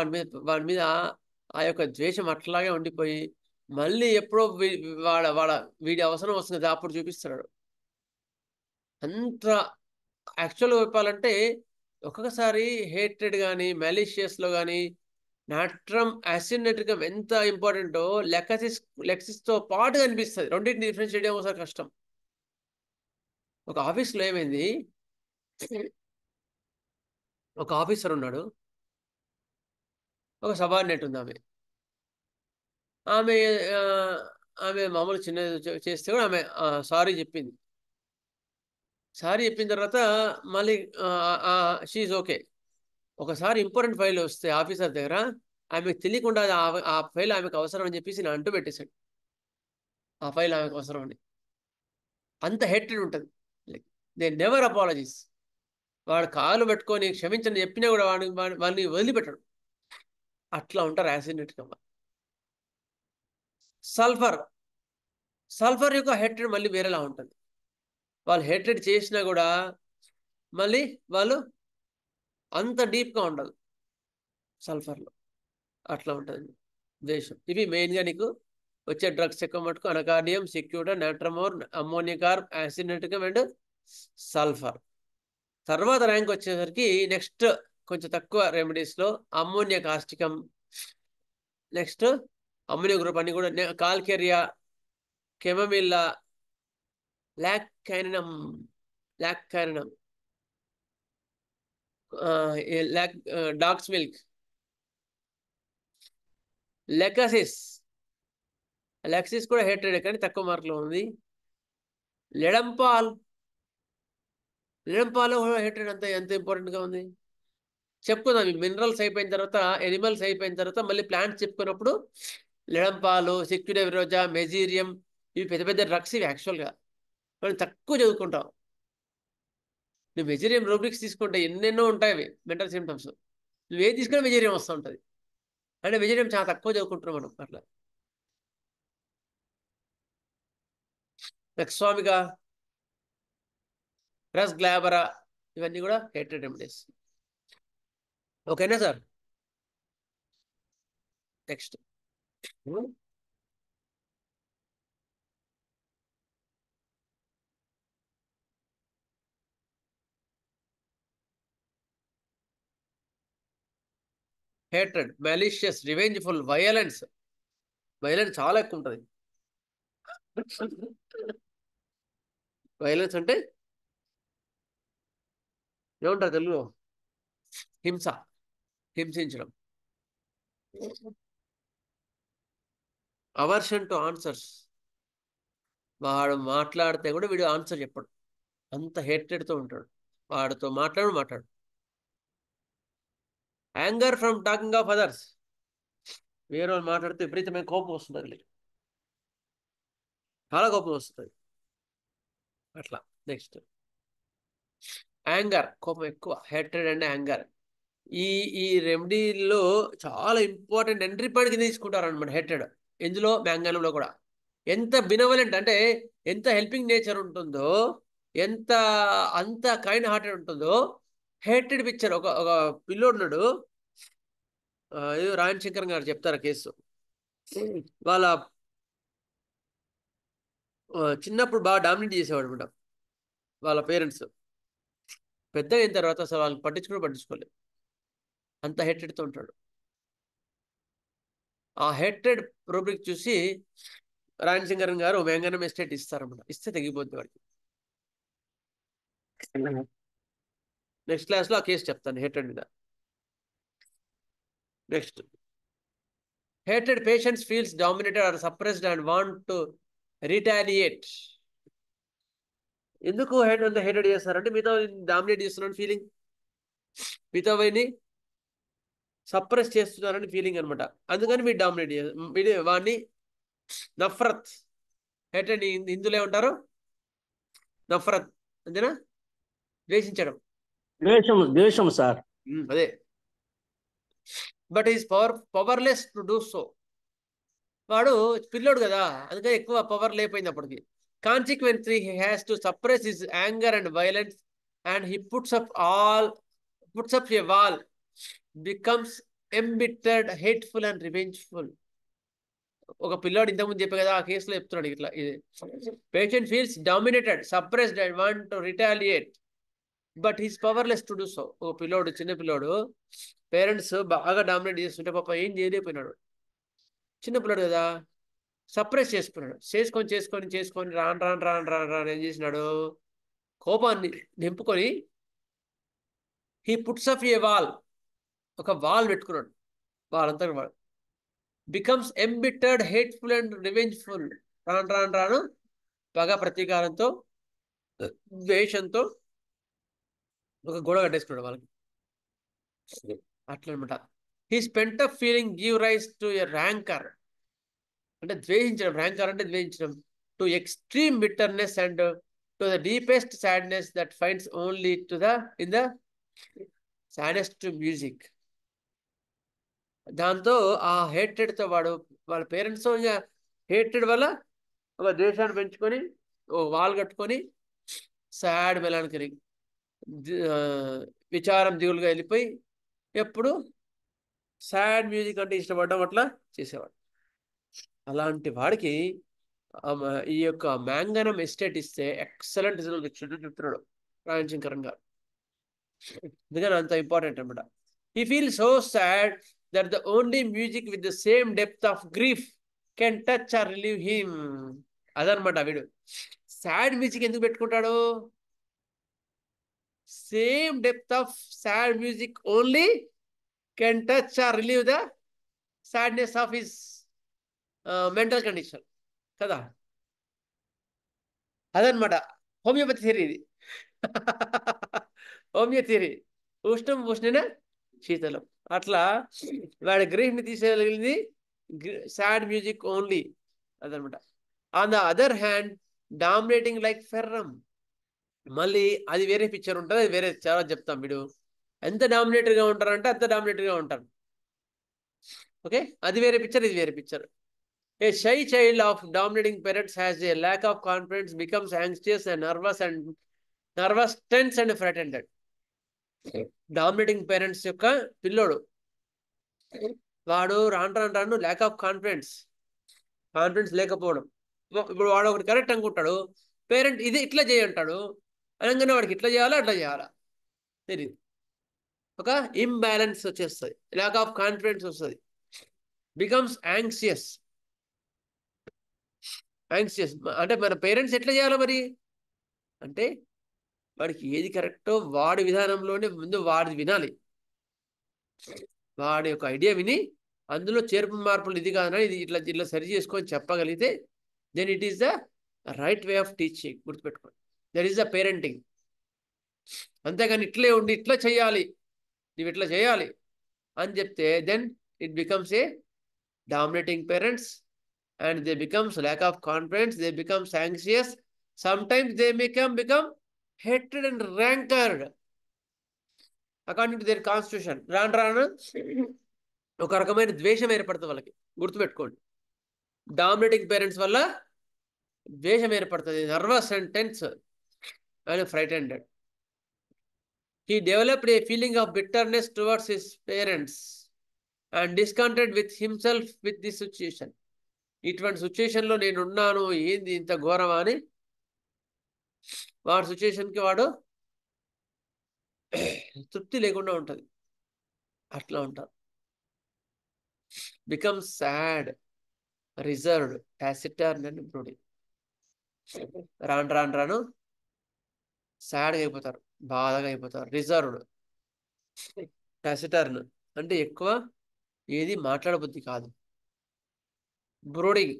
వాడి మీద ఆ యొక్క ద్వేషం అట్లాగే ఉండిపోయి మళ్ళీ ఎప్పుడో వాళ్ళ వాళ్ళ వీడి అవసరం వస్తుంది కదా అప్పుడు చూపిస్తున్నాడు. అంత యాక్చువల్గా చెప్పాలంటే ఒక్కొక్కసారి హేట్రెడ్ కానీ మెలీషియస్లో కానీ నాట్రమ్ అసినెట్రికం ఎంత ఇంపార్టెంటో లెక్సిస్తో పాటు అనిపిస్తుంది. రెండింటిని డిఫరెన్షియేట్ చేయడం ఒకసారి కష్టం. ఒక ఆఫీస్లో ఏమైంది, ఒక ఆఫీసర్ ఉన్నాడు, ఒక సబార్డినేట్ ఉంది. ఆమె ఆమె మామూలు చిన్న చేస్తే కూడా ఆమె సారీ చెప్పింది. సారీ చెప్పిన తర్వాత మళ్ళీ షీఈ్ ఓకే. ఒకసారి ఇంపార్టెంట్ ఫైల్ వస్తే ఆఫీసర్ దగ్గర ఆమెకు తెలియకుండా ఆ ఫైల్ ఆమెకు అవసరం అని చెప్పేసి నేను అంటూ పెట్టేశాడు. ఆ ఫైల్ ఆమెకు అవసరం అని. అంత హేట్రెడ్ ఉంటుంది. They never apologies. వాడు కాలు పెట్టుకొని క్షమించని చెప్పినా కూడా వాళ్ళని వదిలిపెట్టాడు. అట్లా ఉంటారు యాసిడ్. సల్ఫర్ యొక్క హేట్రెడ్ మళ్ళీ వేరేలా ఉంటుంది. వాళ్ళు హేట్రెడ్ చేసినా కూడా మళ్ళీ వాళ్ళు అంత డీప్గా ఉండదు సల్ఫర్లో. అట్లా ఉంటుంది ద్వేషం. ఇవి మెయిన్గా నీకు వచ్చే డ్రగ్స్ ఎక్కువ మటుకు అనకార్డియం, సెక్యూటర్, నాట్రమోర్, అమ్మోనియాకార్బ్, యాసినెటికం అండ్ సల్ఫర్. తర్వాత ర్యాంక్ వచ్చేసరికి నెక్స్ట్ కొంచెం తక్కువ రెమెడీస్లో ammonia causticum, next ammonia group అన్ని కూడా calcarea, chamomilla, lac caninum, dogs milk, lachesis కూడా హేట్రెడ్ కానీ తక్కువ మార్కులో ఉంది. లెడంపాల్ హేట్రెడ్ అంత ఎంత ఇంపార్టెంట్గా ఉంది చెప్పుకుందాం. ఈ మినరల్స్ అయిపోయిన తర్వాత, ఎనిమల్స్ అయిపోయిన తర్వాత మళ్ళీ ప్లాంట్స్ చెప్పుకున్నప్పుడు లెడంపాలు, సెక్యూడే విరోజా, మెజీరియం, ఇవి పెద్ద పెద్ద డ్రగ్స్. ఇవి యాక్చువల్గా మనం తక్కువ చదువుకుంటాం. నువ్వు మెజీరియం రూబ్రిక్స్ తీసుకుంటే ఎన్నెన్నో ఉంటాయి అవి మెంటల్ సిమ్టమ్స్. నువ్వేం తీసుకున్నా మెజీరియం వస్తూ ఉంటుంది. అంటే మెజీరియం చాలా తక్కువ చదువుకుంటున్నాం మనం. అట్లా నెక్స్వామిగా, రస్ గ్లాబరా, ఇవన్నీ కూడా హేట్రెడ్ రెమెడీస్. ఓకేనా sir? Next hatred, malicious, revengeful, violence చాలా ఎక్కువ ఉంటుంది. వైలెన్స్ అంటే ఏమంటారు తెలుగులో? హింసించడం. Aversion to answers. వాడు మాట్లాడితే కూడా వీడు ఆన్సర్ చెప్పడు. అంత హేట్రెడ్తో ఉంటాడు. వాడితో మాట్లాడు. Anger from talking of others. వేరే వాళ్ళు మాట్లాడితే విపరీతమైన కోపం వస్తుంది. చాలా కోపం వస్తుంది అట్లా. నెక్స్ట్ యాంగర్, కోపం ఎక్కువ. హేట్రెడ్ అండ్ యాంగర్ ఈ రెమెడీలో చాలా ఇంపార్టెంట్ ఎంట్రీ పాయింట్ కింద తీసుకుంటారు అనమాట హేట్రెడ్. ఇందులో మ్యాంగానంలో కూడా ఎంత బినవలెంట్ అంటే ఎంత హెల్పింగ్ నేచర్ ఉంటుందో, అంత కైండ్ హార్టెడ్ ఉంటుందో. హేట్రెడ్ పిక్చర్ ఒక పిల్లోడు ఉన్నాడు, ఏదో రాయన్ శంకర్ గారు చెప్తారు కేసు. వాళ్ళ చిన్నప్పుడు బాగా డామినేట్ చేసేవాడు అనమాట వాళ్ళ పేరెంట్స్. పెద్దగా అయిన తర్వాత అసలు వాళ్ళని పట్టించుకోలేదు. అంత హేట్రెడ్తో ఉంటాడు. ఆ హేట్రెడ్ రూబ్రిక్ చూసి రాయన్ శంకర్ గారు మ్యాంగానం ఎస్టేట్ ఇస్తారన్నమాట. ఇస్తే తగ్గిపోద్ది వాడికి. నెక్స్ట్ క్లాస్లో ఆ కేసు చెప్తాను హేట్రెడ్ మీద. Next hatred patients feels dominated or suppressed and want to retaliate. ఎందుకు హేటెడ్ చేస్తారంటే మిగతా డామినేట్ చేస్తున్నారని ఫీలింగ్, మిగతా వైని సప్రెస్ చేస్తున్నారని ఫీలింగ్ అనమాట. అందుకని మీరు డామినేట్ వాడిని నఫరత్. హేటెడ్ హిందువులు ఏమంటారు? నఫరత్, అంతేనా? ద్వేషించడం. ద్వేషం సార్. అదే. But is powerless to do so. వాడు పిల్లోడు కదా, అందుకని ఎక్కువ పవర్ లేకపోయింది అప్పటికి. Consequently he has to suppress his anger and violence and he puts up a wall, becomes embittered, hateful and revengeful. ఒక పిల్లాడు ఇంతకుముందు చెప్పే కదా, ఆ కేసులో చెప్తున్నాడు ఇట్లా. ఇది patient feels dominated, suppressed and want to retaliate but he's powerless to do so. ఒక పిల్లోడు, చిన్న పిల్లోడు, పేరెంట్స్ బాగా డామినేట్ చేస్తుంటే పాప ఏం చేయలేకపోయినాడు. చిన్న పిల్లోడు కదా, సప్రెస్ చేసుకున్నాడు. చేసుకొని రాను ఏం చేసినాడు, కోపాన్ని నింపుకొని he puts up a wall, ఒక వాల్ పెట్టుకున్నాడు. వాళ్ళంతా వాడు బికమ్స్ ఎంబిటర్డ్, హేట్ఫుల్ అండ్ రివెంజ్ఫుల్. రాను పగ, ప్రతీకారంతో, ద్వేషంతో ఒక గొడవ కట్టేసుకున్నాడు వాళ్ళకి. అట్లా అనమాట. He spent up feeling give rise to a rancour, అంటే ద్వేషించడం. ర్యాంకర్ అంటే ద్వేషించడం. To extreme bitterness and to the deepest sadness that finds only to the in the saddest music. దాంతో ఆ హేట్రెడ్తో వాడు వాళ్ళ పేరెంట్స్ హేట్రెడ్ వల్ల ఒక ద్వేషాన్ని పెంచుకొని ఓ వాల్ కట్టుకొని సాడ్ మెలానికరీ, విచారం దిగులుగా వెళ్ళిపోయి ఎప్పుడు సాడ్ మ్యూజిక్ అంటే ఇష్టపడడం అట్లా చేసేవాడు. అలాంటి వాడికి ఈ యొక్క మ్యాంగనం ఎస్టేట్ ఇస్తే ఎక్సలెంట్ రిజల్ట్ వచ్చిందని చెప్తున్నాడు రాయన్ శంకరన్ గారు. ఎందుకని అంత ఇంపార్టెంట్ అనమాట. He feel so sad that the only music with the same depth of grief can touch or relieve him. అదనమాట వీడు. సాడ్ మ్యూజిక్ ఎందుకు పెట్టుకుంటాడు? Same depth of sad music only can touch or relieve the sadness of his mental condition కదా. అదనమాట homeopathy theory ఇది. Homeo theory, ఉష్ణం ఉష్ణన శీతలం. అట్లా వాడి గ్రీఫ్ని తీసేయగలిగింది సాడ్ మ్యూజిక్ ఓన్లీ, అదనమాట. On the other hand dominating like ferrum, మళ్ళీ అది వేరే పిక్చర్ ఉంటుంది, అది వేరే చాలా చెప్తాం. వీడు ఎంత డామినేటర్గా ఉంటారంటే అంత డామినేటర్గా ఉంటారు. ఓకే, అది వేరే పిక్చర్, ఇది వేరే picture. A shy child of dominating parents has a lack of confidence, becomes anxious and nervous, tense and frightened. Dominating parents యొక్క పిల్లోడు వాడు రాను ల్యాక్ ఆఫ్ కాన్ఫిడెన్స్ లేకపోవడం. ఇప్పుడు వాడు ఒకటి కరెక్ట్ అనుకుంటాడు, పేరెంట్ ఇది ఇట్లా చేయంటాడు, అనగానే వాడికి ఇట్లా చేయాలా అట్లా చేయాలా తెలియదు. ఒక ఇంబ్యాలెన్స్ వచ్చేస్తుంది, ల్యాక్ ఆఫ్ కాన్ఫిడెన్స్ వస్తుంది. బికమ్స్ యాంగ్షియస్ అంటే మన పేరెంట్స్ ఎట్లా చేయాలో మరి అంటే వాడికి ఏది కరెక్టో వాడి విధానంలోనే ముందు వాడిది వినాలి. వాడి యొక్క ఐడియా విని అందులో చేర్పు మార్పులు ఇది కాదని ఇది ఇట్లా సరి చేసుకొని చెప్పగలిగితే then it is the right way of teaching. గుర్తుపెట్టుకోండి, దట్ ఈస్ ద పేరెంటింగ్. అంతేగాని ఇట్లే ఉండి ఇట్లా చేయాలి, నువ్వు ఇట్లా చేయాలి అని చెప్తే then it becomes a dominating parents and they becomes lack of confidence, they becomes anxious, sometimes they become hatred and rancored according to their constitution. రాను ఒక రకమైన ద్వేషం ఏర్పడుతుంది వాళ్ళకి. గుర్తుపెట్టుకోండి, డామినేటింగ్ పేరెంట్స్ వల్ల ద్వేషం ఏర్పడుతుంది, nervous and tense and frightened. He developed a feeling of bitterness towards his parents and discontented with himself with this situation. ఇటువంటి సిచ్యుయేషన్లో నేనున్నాను, ఏంది ఇంత ఘోరమా అని వాడి సిచ్యుయేషన్కి వాడు తృప్తి లేకుండా ఉంటుంది. అట్లా ఉంటారు. Become sad, reserved, taciturn and brooding. రాను సాడ్గా అయిపోతారు, బాధగా అయిపోతారు. రిజర్వ్డ్, టాసిటర్న్ అంటే ఎక్కువ ఏది మాట్లాడబుద్ధి కాదు. బ్రోడింగ్,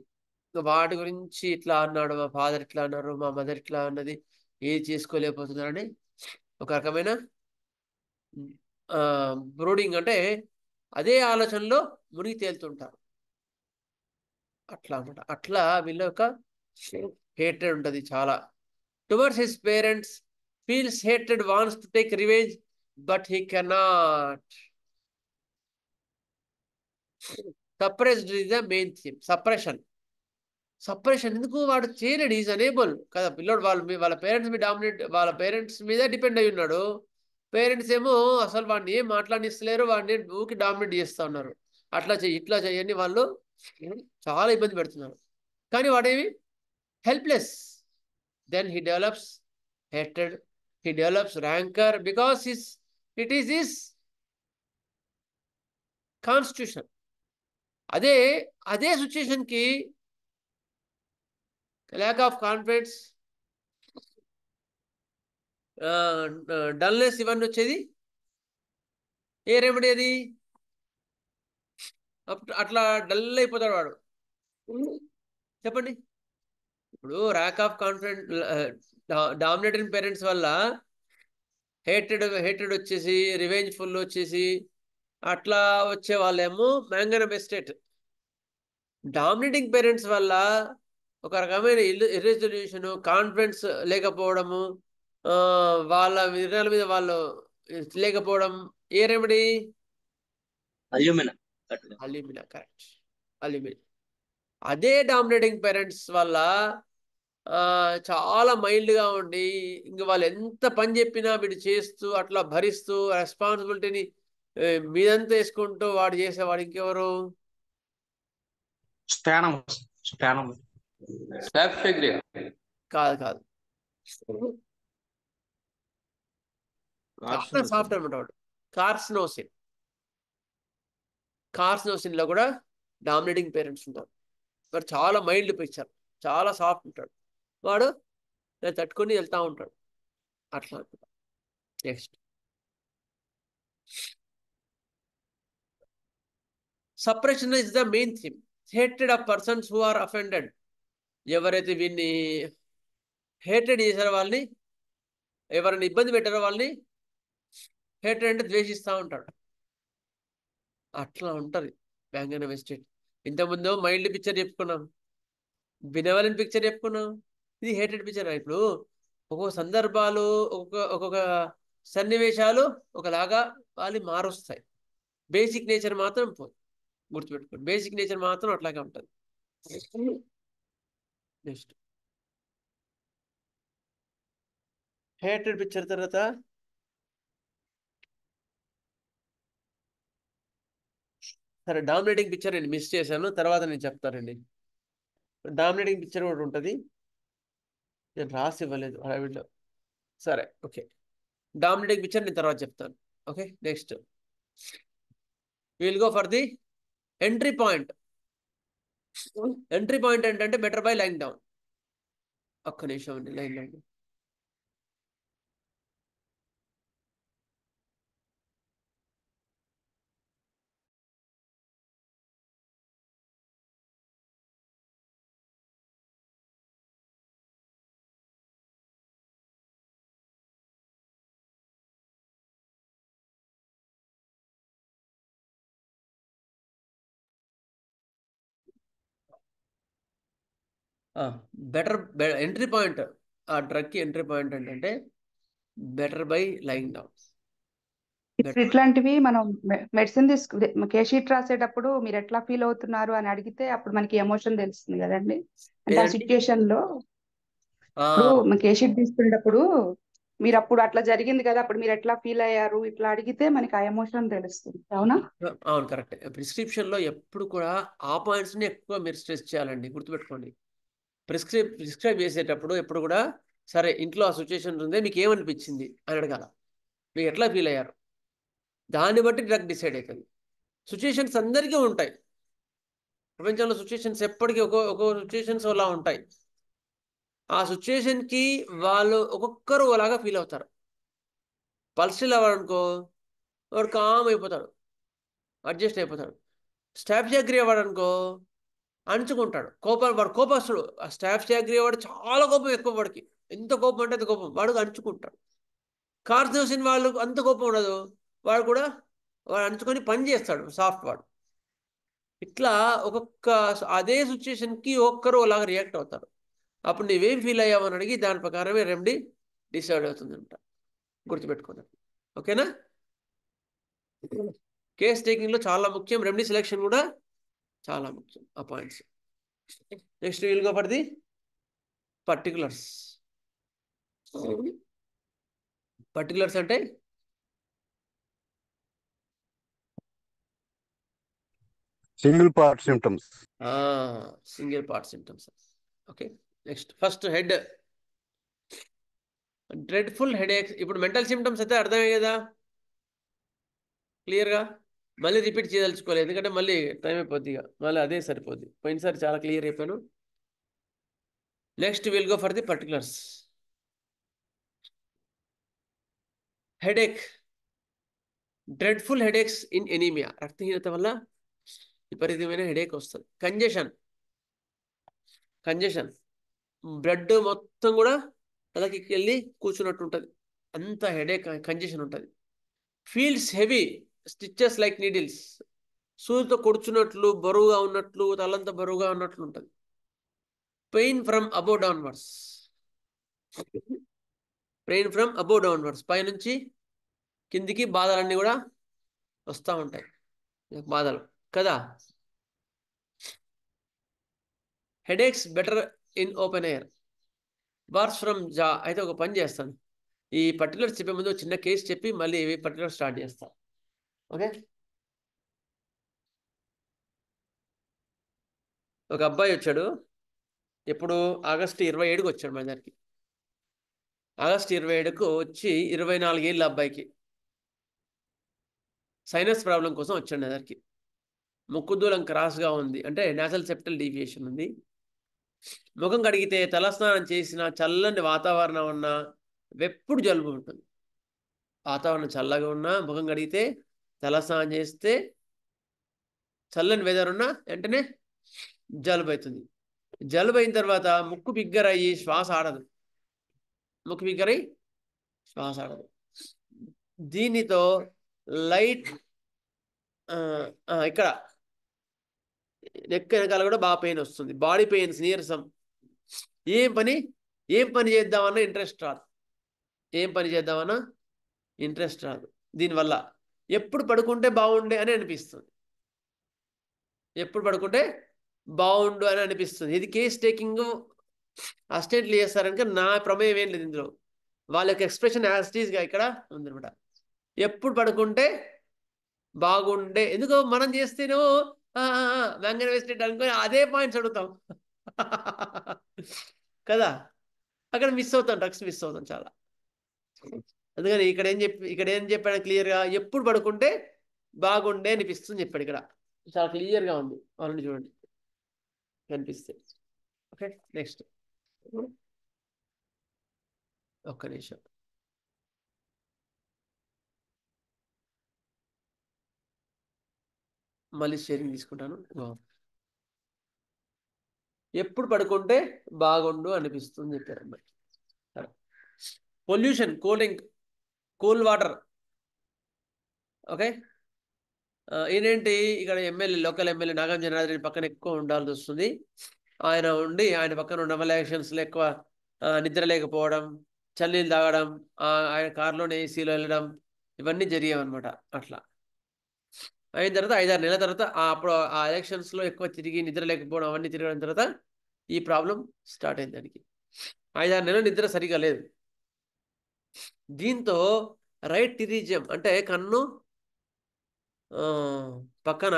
వాటి గురించి ఇట్లా అన్నాడు, మా ఫాదర్ ఇట్లా అన్నారు, మా మదర్ ఇట్లా అన్నది, ఏది చేసుకోలేకపోతున్నారని ఒక రకమైన బ్రోడింగ్ అంటే అదే ఆలోచనలో మునిగి తేలుతుంటారు. అట్లా అనమాట. అట్లా వీళ్ళ యొక్క హేట్రెడ్ ఉంటుంది చాలా. Towards his parents feels hatred, wants to take revenge but he cannot. Suppressed is the main theme. Suppression ఎందుకు వాడు చేయలేడు, ఈజ్ అనేబుల్ కదా. పిల్లోడు వాళ్ళ పేరెంట్స్ మీద డిపెండ్ అయి ఉన్నాడు. పేరెంట్స్ ఏమో అసలు వాడిని ఏం మాట్లాడిస్తలేరు, వాడిని ఊరికి డామినేట్ చేస్తూ ఉన్నారు. అట్లా చెయ్యి ఇట్లా చెయ్యని వాళ్ళు చాలా ఇబ్బంది పెడుతున్నారు. కానీ వాడేమి helpless. Then he develops hatred, he develops rancor because it is his constitution. అదే సిచ్యుయేషన్ కి ల్యాక్ ఆఫ్ కాన్ఫిడెన్స్, డల్నెస్ ఇవన్నీ వచ్చేది ఏ రెమెడీ అది? అట్లా డల్ అయిపోతాడు వాడు. చెప్పండి. ఇప్పుడు rack of confident, dominating parents వల్ల హేటెడ్ వచ్చేసి, రివెంజ్ ఫుల్ వచ్చేసి అట్లా వచ్చే వాళ్ళేమో మ్యాంగనమ్ ఎస్టేట్. డామినేటింగ్ పేరెంట్స్ వల్ల ఒక రకమైన ఇర్రెజల్యూషన్, కాన్ఫిడెన్స్ లేకపోవడము, వాళ్ళ నిర్ణయాల మీద వాళ్ళు లేకపోవడం ఏ remedy? Alumina. Alumina, correct. Alumina. అదే డామినేటింగ్ పేరెంట్స్ వల్ల చాలా మైల్డ్గా ఉండి ఇంక వాళ్ళు ఎంత పని చెప్పినా వీడు చేస్తూ అట్లా భరిస్తూ రెస్పాన్సిబిలిటీని మీదంతా వేసుకుంటూ వాడు చేసేవాడు ఇంకెవరు? కాదు కాదు, చాలా సాఫ్ట్ అనమాట వాడు. కార్సినోసిన్ లో కూడా డామినేటింగ్ పేరెంట్స్ ఉంటారు. వాడు చాలా మైల్డ్ పిక్చర్, చాలా సాఫ్ట్ ఉంటాడు. వాడు తట్టుకొని వెళ్తా ఉంటాడు అట్లా. Next suppression is the main theme. Hated of persons who are offended. ఎవరైతే వీడిని హేటెడ్ చేశారో వాళ్ళని, ఎవరైనా ఇబ్బంది పెట్టారో వాళ్ళని హేటెడ్ అంటే ద్వేషిస్తూ ఉంటాడు. అట్లా ఉంటుంది మ్యాంగనమ్ ఎస్టేట్. ఇంతకుముందు మైల్డ్ పిక్చర్ చెప్పుకున్నాం, బినవలెంట్ పిక్చర్ చెప్పుకున్నాం, ఇది హేటెడ్ పిక్చర్. ఇప్పుడు ఒక్కొక్క సందర్భాలు, ఒక్కొక్క సన్నివేశాలు ఒకలాగా వాళ్ళు మారుస్తాయి. బేసిక్ నేచర్ మాత్రం పోదు, గుర్తుపెట్టుకోండి. బేసిక్ నేచర్ మాత్రం అట్లాగే ఉంటుంది. నెక్స్ట్ హేటెడ్ పిక్చర్ తర్వాత సరే, డామినేటింగ్ పిక్చర్ నేను మిస్ చేశాను, తర్వాత నేను చెప్తానండి. డామినేటింగ్ పిక్చర్ ఒకటి ఉంటుంది, నేను రాసి ఇవ్వలేదు హడావిడిలో. సరే, ఓకే. డామినేటింగ్ పిక్చర్ నేను తర్వాత చెప్తాను. Okay, next will go for the entry point. Entry point ఏంటంటే బెటర్ బై లైన్ డౌన్. ఒక్క నిమిషం అండి, లైన్ డౌన్. ఎంట్రీ పాయింట్, ఆ డ్రగ్కి ఎంట్రీ పాయింట్ ఏంటంటే బెటర్ బై లైన్ డౌన్. ఇప్పుడు ఇట్లాంటివి మనం మెడిసిన్ కేషీట్ రాసేటప్పుడు మీరు ఎట్లా ఫీల్ అవుతున్నారు అని అడిగితే అప్పుడు మనకి ఎమోషన్ తెలుస్తుంది కదండి. అంటే ఆ సిచ్యుయేషన్ లో ఇప్పుడు కేషీట్ తీసుకునేటప్పుడు మీరు అప్పుడు అట్లా జరిగింది కదా, అప్పుడు మీరు ఎట్లా ఫీల్ అయ్యారు ఇట్లా అడిగితే మనకి ఆ ఎమోషన్ తెలుస్తుంది. అవునా? అవును, కరెక్ట్. ప్రిస్క్రిప్షన్ లో ఎప్పుడు కూడా ఆ పాయింట్స్ ని ఎక్కువ మీరు స్ట్రెస్ చేయాలండి, గుర్తుపెట్టుకోండి. ప్రిస్క్రైబ్ చేసేటప్పుడు ఎప్పుడు కూడా సరే ఇంట్లో ఆ సిచ్యుయేషన్ ఉంది, మీకు ఏమనిపించింది అని అడగాల. మీరు ఎట్లా ఫీల్ అయ్యారు, దాన్ని బట్టి డ్రగ్ డిసైడ్ అవుతుంది. సిచ్యుయేషన్స్ అందరికీ ఉంటాయి ప్రపంచంలో. సిచ్యుయేషన్స్ ఎప్పటికీ ఒక్కో సిచ్యుయేషన్స్ అలా ఉంటాయి. ఆ సిచ్యుయేషన్కి వాళ్ళు ఒక్కొక్కరు అలాగా ఫీల్ అవుతారు. పల్స్టిల్ అవ్వాలనుకో వాడు కామ్ అయిపోతాడు, అడ్జస్ట్ అయిపోతాడు. స్టాఫియాగ్రీ అవ్వాడనుకో అణుచుకుంటాడు. వాడు కోపస్తుడు. ఆ స్టాఫియాగ్రీ వాడు చాలా కోపం ఎక్కువ, వాడికి ఎంత కోపం అంటే అంత కోపం, వాడు అణుచుకుంటాడు. కార్సినోసిన్ వాళ్ళు అంత కోపం ఉండదు, వాడు అణుచుకొని పని చేస్తాడు, సాఫ్ట్ వాడు. ఇట్లా ఒక్కొక్క అదే సిచ్యుయేషన్కి ఒక్కరు అలాగా రియాక్ట్ అవుతారు. అప్పుడు నువ్వేం ఫీల్ అయ్యావని అడిగి దాని ప్రకారమే రెమెడీ డిసైడ్ అవుతుందంట, గుర్తుపెట్టుకోండి. ఓకేనా? కేస్ టేకింగ్ లో చాలా ముఖ్యం, రెమెడీ సెలెక్షన్ కూడా చాలా ముఖ్యం, ఆ points. Next will go for the particulars. Particulars అంటే single part symptoms. Single part symptoms. Okay, next first head, dreadful headaches. ఇప్పుడు మెంటల్ సిమ్టమ్స్ అయితే అర్థమే కదా క్లియర్గా, మళ్ళీ రిపీట్ చేయదలుచుకోలేదు ఎందుకంటే మళ్ళీ టైం అయిపోద్ది, ఇక మళ్ళీ అదే సరిపోద్ది. పోయినసారి చాలా క్లియర్ అయిపోయాను. Next will go for the particulars. Headache, dreadful headaches in anaemia, రక్తహీనత వల్ల విపరీతమైన హెడేక్ వస్తుంది. కంజెషన్, బ్లడ్ మొత్తం కూడా తలకి వెళ్ళి కూర్చున్నట్టు ఉంటుంది, అంత హెడేక్ కంజెషన్ ఉంటుంది. Feels heavy, stitches like needles, సూదితో కొడుచున్నట్లు, బరువుగా ఉన్నట్లు, తలంతా బరువుగా ఉన్నట్లు ఉంటుంది. పెయిన్ ఫ్రమ్ అబోవ్ డౌన్వర్డ్స్, పైనుంచి కిందికి బాధలన్నీ కూడా వస్తూ ఉంటాయి, బాధలు కదా. Headaches better in open air, bars from జా. అయితే ఒక పని చేస్తాను, ఈ పర్టికులర్స్ చెప్పే ముందు చిన్న కేసు చెప్పి మళ్ళీ ఇవి పర్టికులర్ స్టార్ట్ చేస్తాను. ఓకే, ఒక అబ్బాయి వచ్చాడు, ఎప్పుడు ఆగస్టు 27కి వచ్చాడు మన దగ్గరికి. ఆగస్టు 27కు వచ్చి 24 ఏళ్ళ అబ్బాయికి సైనస్ ప్రాబ్లం కోసం వచ్చాడు నా దగ్గరికి. ముక్కు దూలం క్రాస్గా ఉంది, అంటే నాసల్ సెప్టల్ డీవియేషన్ ఉంది. ముఖం కడిగితే, తలస్నానం చేసిన, చల్లని వాతావరణం ఉన్నా ఎప్పుడు జలుబు ఉంటుంది. వాతావరణం చల్లగా ఉన్నా, ముఖం కడిగితే, తలస్నానం చేస్తే, చల్లని వెదర్ ఉన్నా వెంటనే జలుబు అవుతుంది. జలుబు అయిన తర్వాత ముక్కు బిగ్గరయ్యి శ్వాస ఆడదు, దీనితో లైట్ ఇక్కడ నెక్ వెనకాల కూడా బాగా పెయిన్ వస్తుంది. బాడీ పెయిన్స్, నీరసం, ఏం పని చేద్దామన్నా ఇంట్రెస్ట్ రాదు. దీనివల్ల ఎప్పుడు పడుకుంటే బాగుండే అని అనిపిస్తుంది, ఇది కేస్ టేకింగ్ అసిస్టెంట్లు చేస్తారనుక నా ప్రమేయం ఏం లేదు ఇందులో. వాళ్ళ యొక్క ఎక్స్ప్రెషన్ యాజిటీస్గా ఇక్కడ ఉందనమాట. ఎప్పుడు పడుకుంటే బాగుండే, ఎందుకో మనం చేస్తేనో వ్యంగ్యం వేసినట్టు అనుకొని అదే పాయింట్స్ అడుగుతాం కదా, అక్కడ డ్రగ్స్ మిస్ అవుతాం చాలా. అందుకని ఇక్కడ ఏం చెప్పాడు క్లియర్గా, ఎప్పుడు పడుకుంటే బాగుండే అనిపిస్తుంది చెప్పాడు. ఇక్కడ చాలా క్లియర్గా ఉంది, వాళ్ళని చూడండి కనిపిస్తే. ఓకే, నెక్స్ట్ ఒక్క నిమిషం. మళ్ళీ షేరింగ్ తీసుకుంటాను. ఎప్పుడు పడుకుంటే బాగుండు అనిపిస్తుంది చెప్పారు అమ్మాయి. Pollution, cool water. ఓకే, ఈయనేంటి ఇక్కడ లోకల్ ఎమ్మెల్యే నాగం జనార్దన్ రెడ్డి పక్కన ఎక్కువ ఉండాల్సి వస్తుంది. ఆయన పక్కన ఉన్న ఎలక్షన్స్లో ఎక్కువ నిద్ర లేకపోవడం, చల్లనీళ్ళు తాగడం, ఆయన కారులోనే ఏసీలో వెళ్ళడం, ఇవన్నీ జరిగాయన్నమాట. అట్లా అయిన తర్వాత 5-6 నెలల తర్వాత అప్పుడు ఆ ఎలక్షన్స్లో ఎక్కువ తిరిగి నిద్ర లేకపోవడం, అవన్నీ తిరగడం తర్వాత ఈ ప్రాబ్లం స్టార్ట్ అయింది. దానికి 5-6 నెలలు నిద్ర సరిగా లేదు. దీంతో రైట్ టిరీజియం అంటే కన్ను పక్కన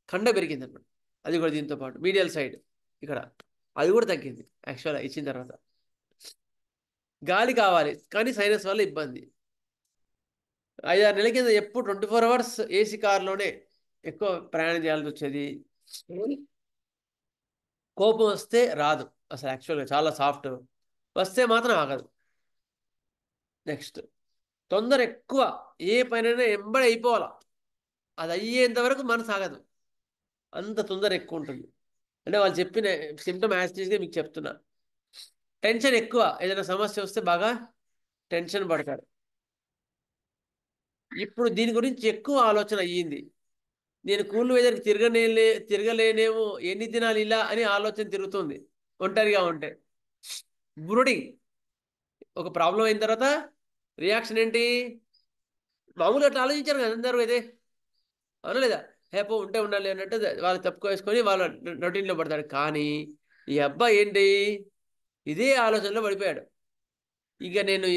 కండ పెరిగింది అన్నమాట. అది కూడా దీంతో పాటు మీడియల్ సైడ్ ఇక్కడ అది కూడా తగ్గింది యాక్చువల్గా ఇచ్చిన తర్వాత. గాలి కావాలి కానీ సైనస్ వల్ల ఇబ్బంది. 5-6 నెలల కింద ఎప్పుడు 24 అవర్స్ ఏసీ కార్లోనే ఎక్కువ ప్రయాణం చేయాల్సి వచ్చేది. కోపం వస్తే రాదు అసలు, యాక్చువల్గా చాలా సాఫ్ట్, వస్తే మాత్రం ఆగదు. నెక్స్ట్ తొందర ఎక్కువ, ఏ పనైనా ఎంబడి అయిపోవాలా, అది అయ్యేంత వరకు మనసు ఆగదు, అంత తొందర ఎక్కువ ఉంటుంది. అంటే వాళ్ళు చెప్పిన సిమ్టమ్ యాజిటీస్గా మీకు చెప్తున్నా. టెన్షన్ ఎక్కువ, ఏదైనా సమస్య వస్తే బాగా టెన్షన్ పడతారు. ఇప్పుడు దీని గురించి ఎక్కువ ఆలోచన అయ్యింది. నేను కూల్ వెదర్కి తిరగలేనేమో, ఎన్ని దినాలు ఇలా అని ఆలోచన తిరుగుతుంది ఒంటరిగా ఉంటే. బ్రూడింగ్, ఒక ప్రాబ్లం అయిన తర్వాత రియాక్షన్ ఏంటి, మామూలుగా అట్లా ఆలోచించారు కదా అందరూ, ఇదే అనలేదా, హేపో ఉంటే ఉండాలి అన్నట్టు వాళ్ళు తప్పుకోవేసుకొని వాళ్ళ రొటీన్లో పడతాడు. కానీ ఈ అబ్బాయి ఏంటి, ఇదే ఆలోచనలో పడిపోయాడు. ఇక నేను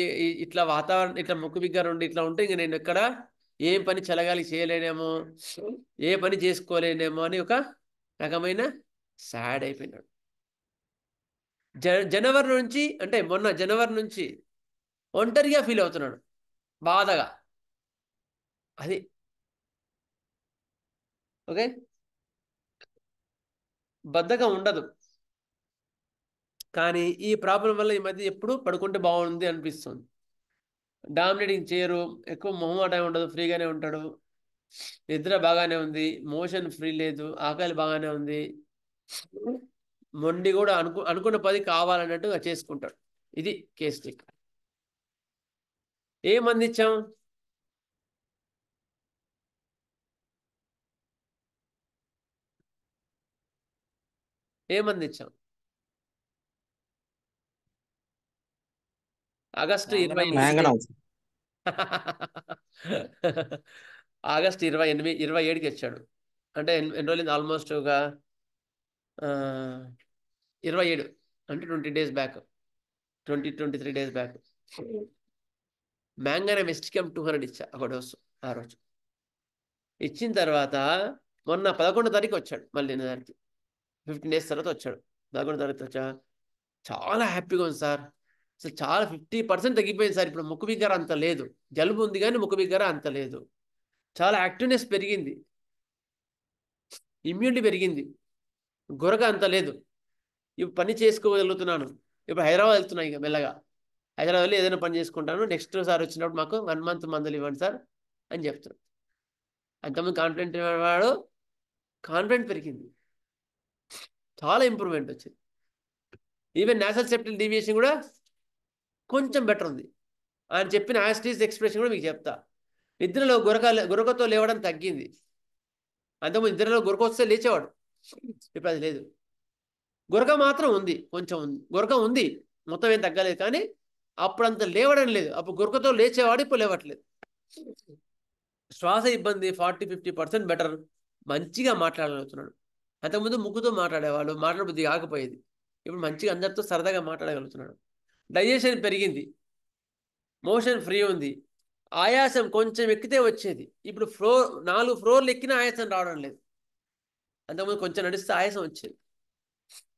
ఇట్లా వాతావరణం ఇట్లా ముక్కు బిగ్గర ఉండి ఇట్లా ఉంటే ఇంక నేను ఎక్కడ ఏం పని చలగాలి చేయలేనేమో, ఏ పని చేసుకోలేనేమో అని ఒక రకమైన సాడ్ అయిపోయినాడు. జనవరి నుంచి అంటే మొన్న జనవరి నుంచి ఒంటరిగా ఫీల్ అవుతున్నాడు, బాధగా. అది ఓకే, బద్ధకం ఉండదు. కానీ ఈ ప్రాబ్లం వల్ల ఈ మధ్య ఎప్పుడు పడుకుంటే బాగుంది అనిపిస్తుంది. డామినేటింగ్ చేయరు, ఎక్కువ మొహమాటం ఉండదు, ఫ్రీగానే ఉంటాడు. నిద్ర బాగానే ఉంది, మోషన్ ఫ్రీ లేదు, ఆకలి బాగానే ఉంది. మొండి కూడా అనుకున్న పది కావాలన్నట్టుగా చేసుకుంటాడు. ఇది కేస్ స్టిక్. ఏం అందించాం? ఏమందించాం? ఆగస్టు 28 ఆగస్టు 27కి వచ్చాడు. అంటే ఎన్ని రోజులు? ఆల్మోస్ట్ ఒక 27 అంటే 20 days బ్యాక్, 23 days బ్యాక్. మ్యాంగానే మెస్టికమ్ 200 ఇచ్చా ఒక డోసు ఆ రోజు. ఇచ్చిన తర్వాత మొన్న 11వ తారీఖు వచ్చాడు మళ్ళీ దానికి. 15 days తర్వాత వచ్చాడు. 11వ తారీఖు వచ్చా, చాలా హ్యాపీగా ఉంది సార్, అసలు చాలా 50% తగ్గిపోయింది సార్. ఇప్పుడు ముక్కు బిగ్గర అంత లేదు, జలుబు ఉంది కానీ ముక్కు బిగ్గర అంత లేదు, చాలా యాక్టివ్నెస్ పెరిగింది, ఇమ్యూనిటీ పెరిగింది, గొరక అంత లేదు, ఇప్పుడు పని చేసుకోగలుగుతున్నాను. ఇప్పుడు హైదరాబాద్ వెళ్తున్నాను, ఇక మెల్లగా హైదరాబాద్ వెళ్ళి ఏదైనా పని చేసుకుంటాను, నెక్స్ట్ సార్ వచ్చినప్పుడు మాకు 1 month మందులు ఇవ్వండి సార్ అని చెప్తున్నాడు. అంతకుముందు కాన్ఫిడెంట్ వాడు కాన్ఫిడెంట్ పెరిగింది, చాలా ఇంప్రూవ్మెంట్ వచ్చింది. ఈవెన్ నేషనల్ సెప్టల్ డీవియేషన్ కూడా కొంచెం బెటర్ ఉంది. ఆయన చెప్పిన యాస్టీస్ ఎక్స్ప్రెషన్ కూడా మీకు చెప్తా. నిద్రలో గురకతో లేవడం తగ్గింది. అంతకుముందు నిద్రలో గురక వస్తే లేచేవాడు, ఇప్పుడు అది లేదు. గురక మాత్రం ఉంది, కొంచెం ఉంది, గురక ఉంది, మొత్తం ఏం తగ్గలేదు. కానీ అప్పుడు అంత లేవడం లేదు. అప్పుడు గురకతో లేచేవాడు, ఇప్పుడు లేవట్లేదు. శ్వాస ఇబ్బంది 40-50% బెటర్, మంచిగా మాట్లాడగలుగుతున్నాడు. అంతకుముందు ముక్కుతో మాట్లాడేవాళ్ళు, మాట్లాడబుద్ధి కాకపోయేది, ఇప్పుడు మంచిగా అందరితో సరదాగా మాట్లాడగలుగుతున్నాడు. డైజెషన్ పెరిగింది, మోషన్ ఫ్రీ ఉంది. ఆయాసం కొంచెం ఎక్కితే వచ్చేది, ఇప్పుడు 4 ఫ్లోర్లు ఎక్కినా ఆయాసం రావడం లేదు. అంతకుముందు కొంచెం నడిస్తే ఆయాసం వచ్చేది,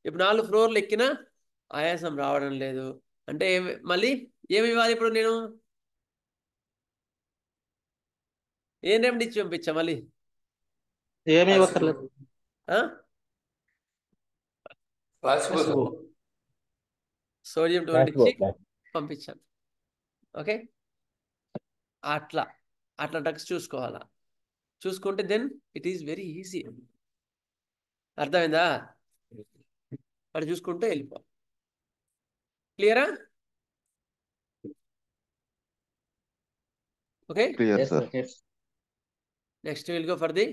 ఇప్పుడు 4 ఫ్లోర్లు ఎక్కినా ఆయాసం రావడం లేదు. అంటే మళ్ళీ ఏమి ఇవ్వాలి ఇప్పుడు? నేను ఏం రెమెడీ ఇచ్చి పంపించా మళ్ళీ? ఏమీ ఇవ్వక్కర్లేదు. సోడియం 200 ఇచ్చి పంపించాను. ఓకే, అట్లా డ్రగ్స్ చూసుకోవాలా. చూసుకుంటే then it is very easy. అర్థమైందా? అటు చూసుకుంటే వెళ్ళిపో. క్లియరా? Okay, next will go for the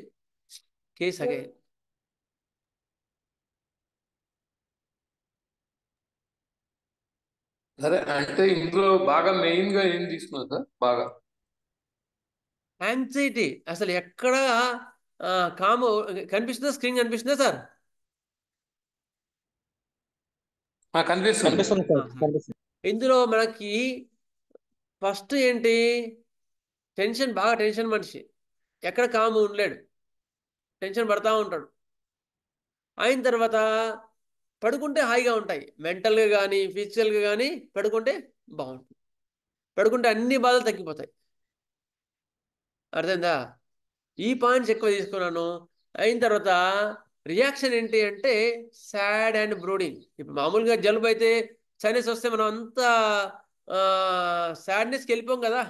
case again. సరే, అంటే ఇందులో బాగా మెయిన్ గా ఏం తీసుకున్నారు సార్? బాగా యాంగ్జైటీ అసలు ఎక్కడ కాము కనిపిస్తుందా? స్క్రీన్ కనిపిస్తుందా సార్? కనిపిస్తుంది. ఇందులో మనకి ఫస్ట్ ఏంటి? టెన్షన్, బాగా టెన్షన్ మనిషి, ఎక్కడ కాము ఉండలేడు, టెన్షన్ పడతా ఉంటాడు. అయిన తర్వాత పడుకుంటే హాయిగా ఉంటాయి, మెంటల్గా కానీ ఫిజికల్గా కానీ పడుకుంటే బాగుంటుంది. పడుకుంటే అన్ని బాధలు తగ్గిపోతాయి. అర్థమైందా? ఈ పాయింట్స్ ఎక్కువ తీసుకున్నాను. అయిన తర్వాత రియాక్షన్ ఏంటి అంటే సాడ్ అండ్ బ్రూడింగ్. ఇప్పుడు మామూలుగా జలుబు అయితే, సైనస్ వస్తే మనం అంతా సాడ్నెస్కి వెళ్ళిపోం కదా,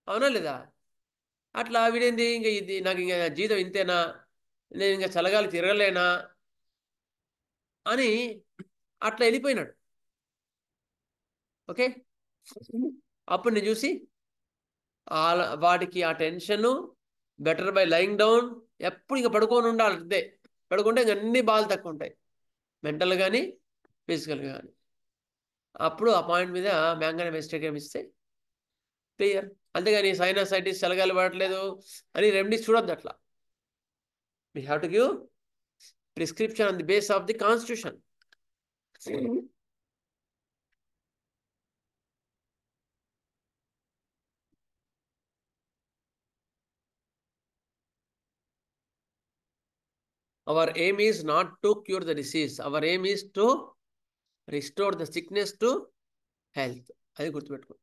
అవునా లేదా? అట్లా వీడేంది, ఇంకా ఇది నాకు ఇంకా జీవితం ఇంతేనా, నేను ఇంకా చల్లగాలి తిరగలేనా అని అట్లా వెళ్ళిపోయినాడు. ఓకే, అప్పుడు నేను చూసి వాడికి ఆ tension better by lying down. ఎప్పుడు ఇంకా పడుకొని ఉండాలి, అంతే. పడుకుంటే ఇంక అన్ని బాధలు తక్కువ ఉంటాయి, మెంటల్ కానీ ఫిజికల్ కానీ. అప్పుడు ఆ పాయింట్ మీద మ్యాంగానే మెస్టేక్ ఇస్తే క్లియర్. అంతేగాని సైనసైటిస్ చలగాలి పడట్లేదు అని రెమెడీస్ చూడొద్దు. అట్లా we have to give prescription on the base of the constitution. Our aim is not to cure the disease. Our aim is to restore the sickness to health. అది గుర్తుపెట్టుకో.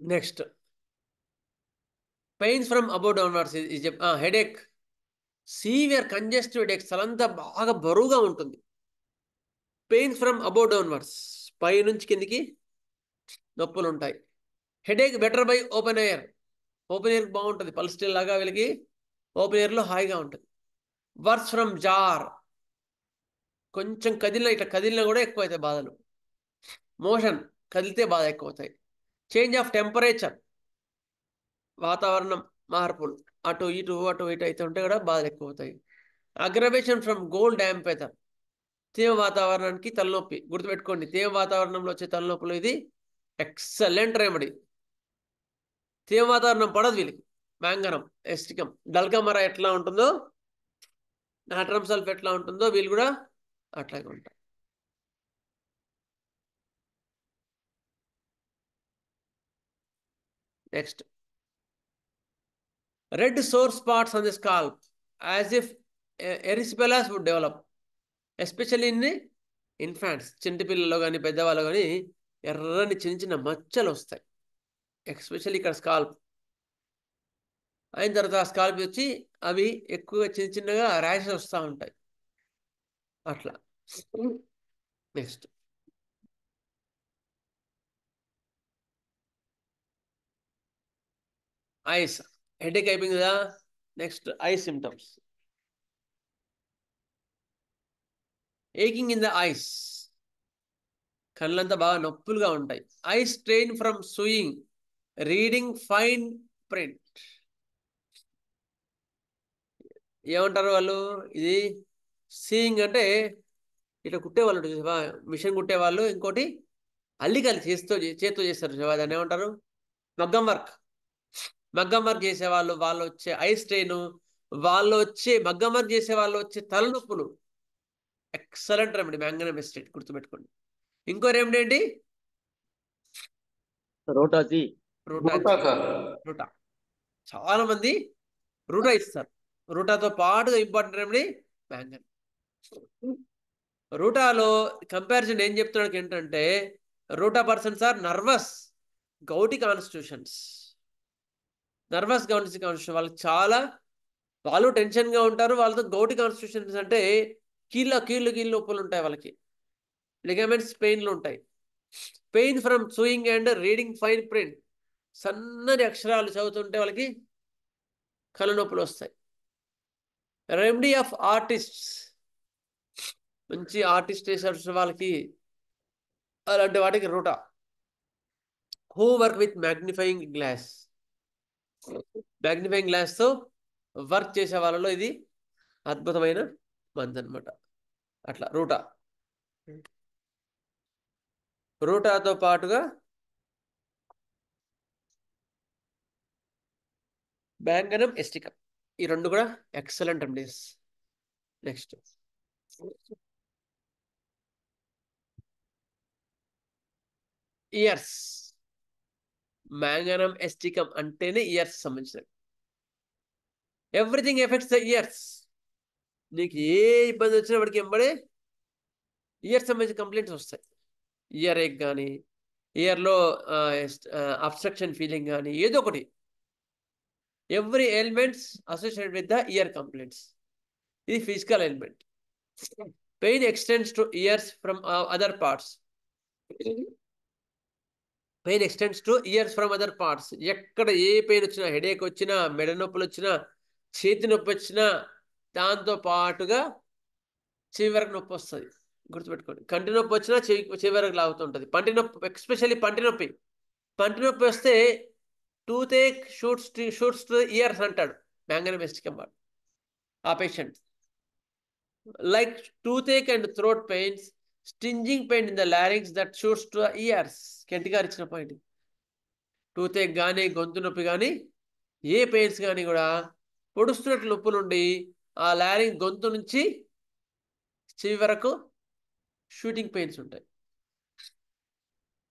Next pains from above downwards headache, severe congestive headache, తలంతా బాగా బరువుగా ఉంటుంది. Pains from above downwards, పై నుంచి కిందికి నొప్పులు ఉంటాయి. Headache better by open air, open air బాగుంటుంది, పల్స్ స్టిల్ లాగా వీళ్ళకి ఓపెన్ ఎయిర్లో హాయిగా ఉంటుంది. వర్స్ ఫ్రమ్ జార్, కొంచెం ఇట్లా కదిలినా కూడా ఎక్కువ అవుతాయి బాధలు. మోషన్, కదిలితే బాధ ఎక్కువ అవుతాయి. చేంజ్ ఆఫ్ టెంపరేచర్, వాతావరణం మార్పులు, అటు ఇటు అయితే ఉంటే కూడా బాధలు ఎక్కువ అవుతాయి. అగ్రవేషన్ ఫ్రమ్ కోల్డ్ టెంపరేచర్, తేమ వాతావరణానికి తలనొప్పి. గుర్తుపెట్టుకోండి, తేమ వాతావరణంలో వచ్చే తలనొప్పులు ఇది ఎక్సలెంట్ రెమెడీ. తేమ వాతావరణం పడదు వీళ్ళకి. మ్యాంగనం ఎస్టికం, డల్గమర ఎట్లా ఉంటుందో, నాట్రమ్ సల్ఫ్ ఎట్లా ఉంటుందో వీళ్ళు కూడా అట్లాగే ఉంటారు. Next, red sore spots on the scalp as if erysipelas would develop, especially in infants, చిన్నపిల్లల్లో కానీ పెద్దవాళ్ళు కానీ ఎర్రని చిన్న చిన్న మచ్చలు వస్తాయి, ఎస్పెషల్లీ ఇక్కడ స్కాల్ప్. అయిన తర్వాత ఆ స్కాల్ప్ వచ్చి అవి ఎక్కువగా చిన్న చిన్నగా ర్యాషెస్ వస్తూ ఉంటాయి అట్లా. నెక్స్ట్, ఐస్, హెడేక్ అయిపోయింది కదా. Next eye symptoms, aching in the eyes, కళ్ళంతా బాగా నొప్పులుగా ఉంటాయి. Eye strain from sewing, reading fine print. ఏమంటారు వాళ్ళు, ఇది సీయింగ్ అంటే ఇట్లా కుట్టేవాళ్ళు, మిషన్ కుట్టేవాళ్ళు, ఇంకోటి అల్లికలు చేతితో చేస్తారు, దాన్ని ఏమంటారు, మగ్గం వర్క్. మగ్గం వర్క్ చేసేవాళ్ళు, వాళ్ళు వచ్చే ఐ స్ట్రెయిన్, వాళ్ళు వచ్చే మగ్గం వర్క్ చేసే వాళ్ళు వచ్చే తలనొప్పులు ఎక్సలెంట్ రెమెడీ మ్యాంగనమ్ ఎస్టేట్, గుర్తుపెట్టుకోండి. ఇంకో రెమెడీ ఏంటి, రోటాజీ. రూటా. చాలా మంది రూటా ఇస్తారు. రూటాతో పాటుగా ఇంపార్టెంట్ రెమెడీ మ్యాంగన్. రూటాలో కంపారిజన్ ఏం చెప్తున్నాడు ఏంటంటే, ruta persons are nervous gouty constitutions. Nervous constitution వాళ్ళకి చాలా, వాళ్ళు టెన్షన్గా ఉంటారు. వాళ్ళతో గౌటి కాన్స్టిట్యూషన్స్ అంటే కీళ్ళు నొప్పులు ఉంటాయి వాళ్ళకి, లిగమెంట్స్ పెయిన్లు ఉంటాయి. Pain from sewing and reading fine print, సన్నని అక్షరాలు చదువుతుంటే వాళ్ళకి కళ్ళ నొప్పులు వస్తాయి. రెమెడీ ఆఫ్ ఆర్టిస్ట్స్, మంచి ఆర్టిస్ట్ వాళ్ళకి, అలాంటి వాటికి ruta. Who work with magnifying glass, magnifying గ్లాస్తో వర్క్ చేసే వాళ్ళలో ఇది అద్భుతమైన మంది అనమాట. అట్లా రూటా. రూటాతో పాటుగా మ్యాంగనం ఎస్టికం, ఈ రెండు కూడా excellent remedies. Next, ears. Manganum aceticum అంటేనే ఇయర్స్ సంబంధించినవి. Everything effects the ears. నీకు ఏ ఇబ్బంది వచ్చినప్పటికీ ఎంబడే ఇయర్స్ సంబంధించిన కంప్లైంట్స్ వస్తాయి. ఇయర్ ఏక్ కానీ, ఇయర్లో అబ్స్ట్రక్షన్ ఫీలింగ్ కానీ, ఏదో ఒకటి. Every elements associated with the ear complaints. ఇది physical element. Pain extends to ears from other parts. Pain extends to ears from other parts. ఎక్కడ ఏ పెయిన్ వచ్చినా, హెడేక్ వచ్చినా, మెడ నొప్పులు వచ్చినా, చేతి నొప్పి వచ్చినా, దాంతో పాటుగా చెవి వరకు నొప్పి వస్తుంది. గుర్తుపెట్టుకోండి, కంటి నొప్పి వచ్చినా చెవి వరకు లాగుతుంటుంది. పంటి నొప్పి, ఎక్స్పెషల్లీ పంటి నొప్పి. పంటి నొప్పి వస్తే toothache shoots to ears అంటాడు మ్యాంగనమ్ ఎస్టికం వాడు ఆ patient. Like toothache and throat pains, stinging pain in the larynx that shoots to ears. Kent గారు ఇచ్చిన పాయింట్. టూత్ ఏక్ కానీ, గొంతు నొప్పి కానీ, ఏ పెయిన్స్ కానీ కూడా పొడుస్తున్నట్లు నొప్పి నుండి ఆ లారింగ్, గొంతు నుంచి చెవి వరకు షూటింగ్ పెయిన్స్ ఉంటాయి.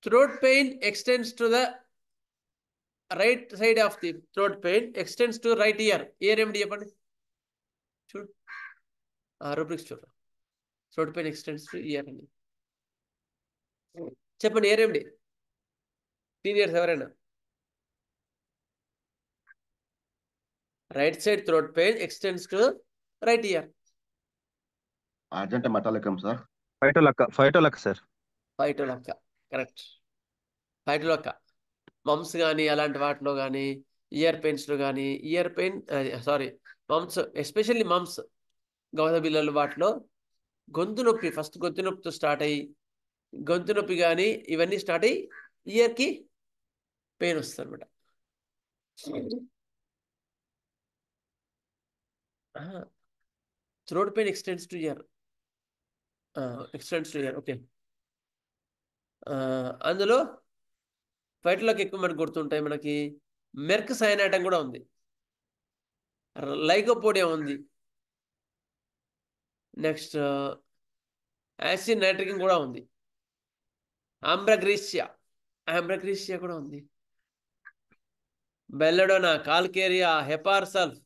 Throat pain extends to the right side of the throat pain extends to right ear. ఏ రెమెడీ చెప్పండి, చూడు. రూబ్రిక్స్ చూడ throat pain extends to ear అని చెప్పండి. ఏ రెమెడీ సీనియర్స్ ఎవరైనా? Right side throat pain extends to right ear. Argentum metallicum sir. Phytolacca sir. Phytolacca correct. Phytolacca mumps కానీ అలాంటి వాటిలో కానీ ఇయర్ పెయిన్స్లో కానీ మమ్స్ ఎస్పెషల్లీ మమ్స్ గౌద బిల్లలు వాటిలో గొంతు నొప్పి ఫస్ట్ గొంతు నొప్పితో స్టార్ట్ అయ్యి గొంతు నొప్పి కానీ ఇవన్నీ స్టార్ట్ అయ్యి ఇయర్కి పెయిన్ వస్తుంది అనమాట. Throat pain extends to ear. Okay. అందులో ఫైటోలక్క ఎక్కువ మనకు గుర్తుంటాయి. మనకి మెర్క్ సైనాటం కూడా ఉంది, లైకోపోడియం ఉంది, నెక్స్ట్ యాసిడ్ నైట్రికం కూడా ఉంది, ఆంబ్రగ్రీసియా కూడా ఉంది, belladonna, calcarea, hepar sulph,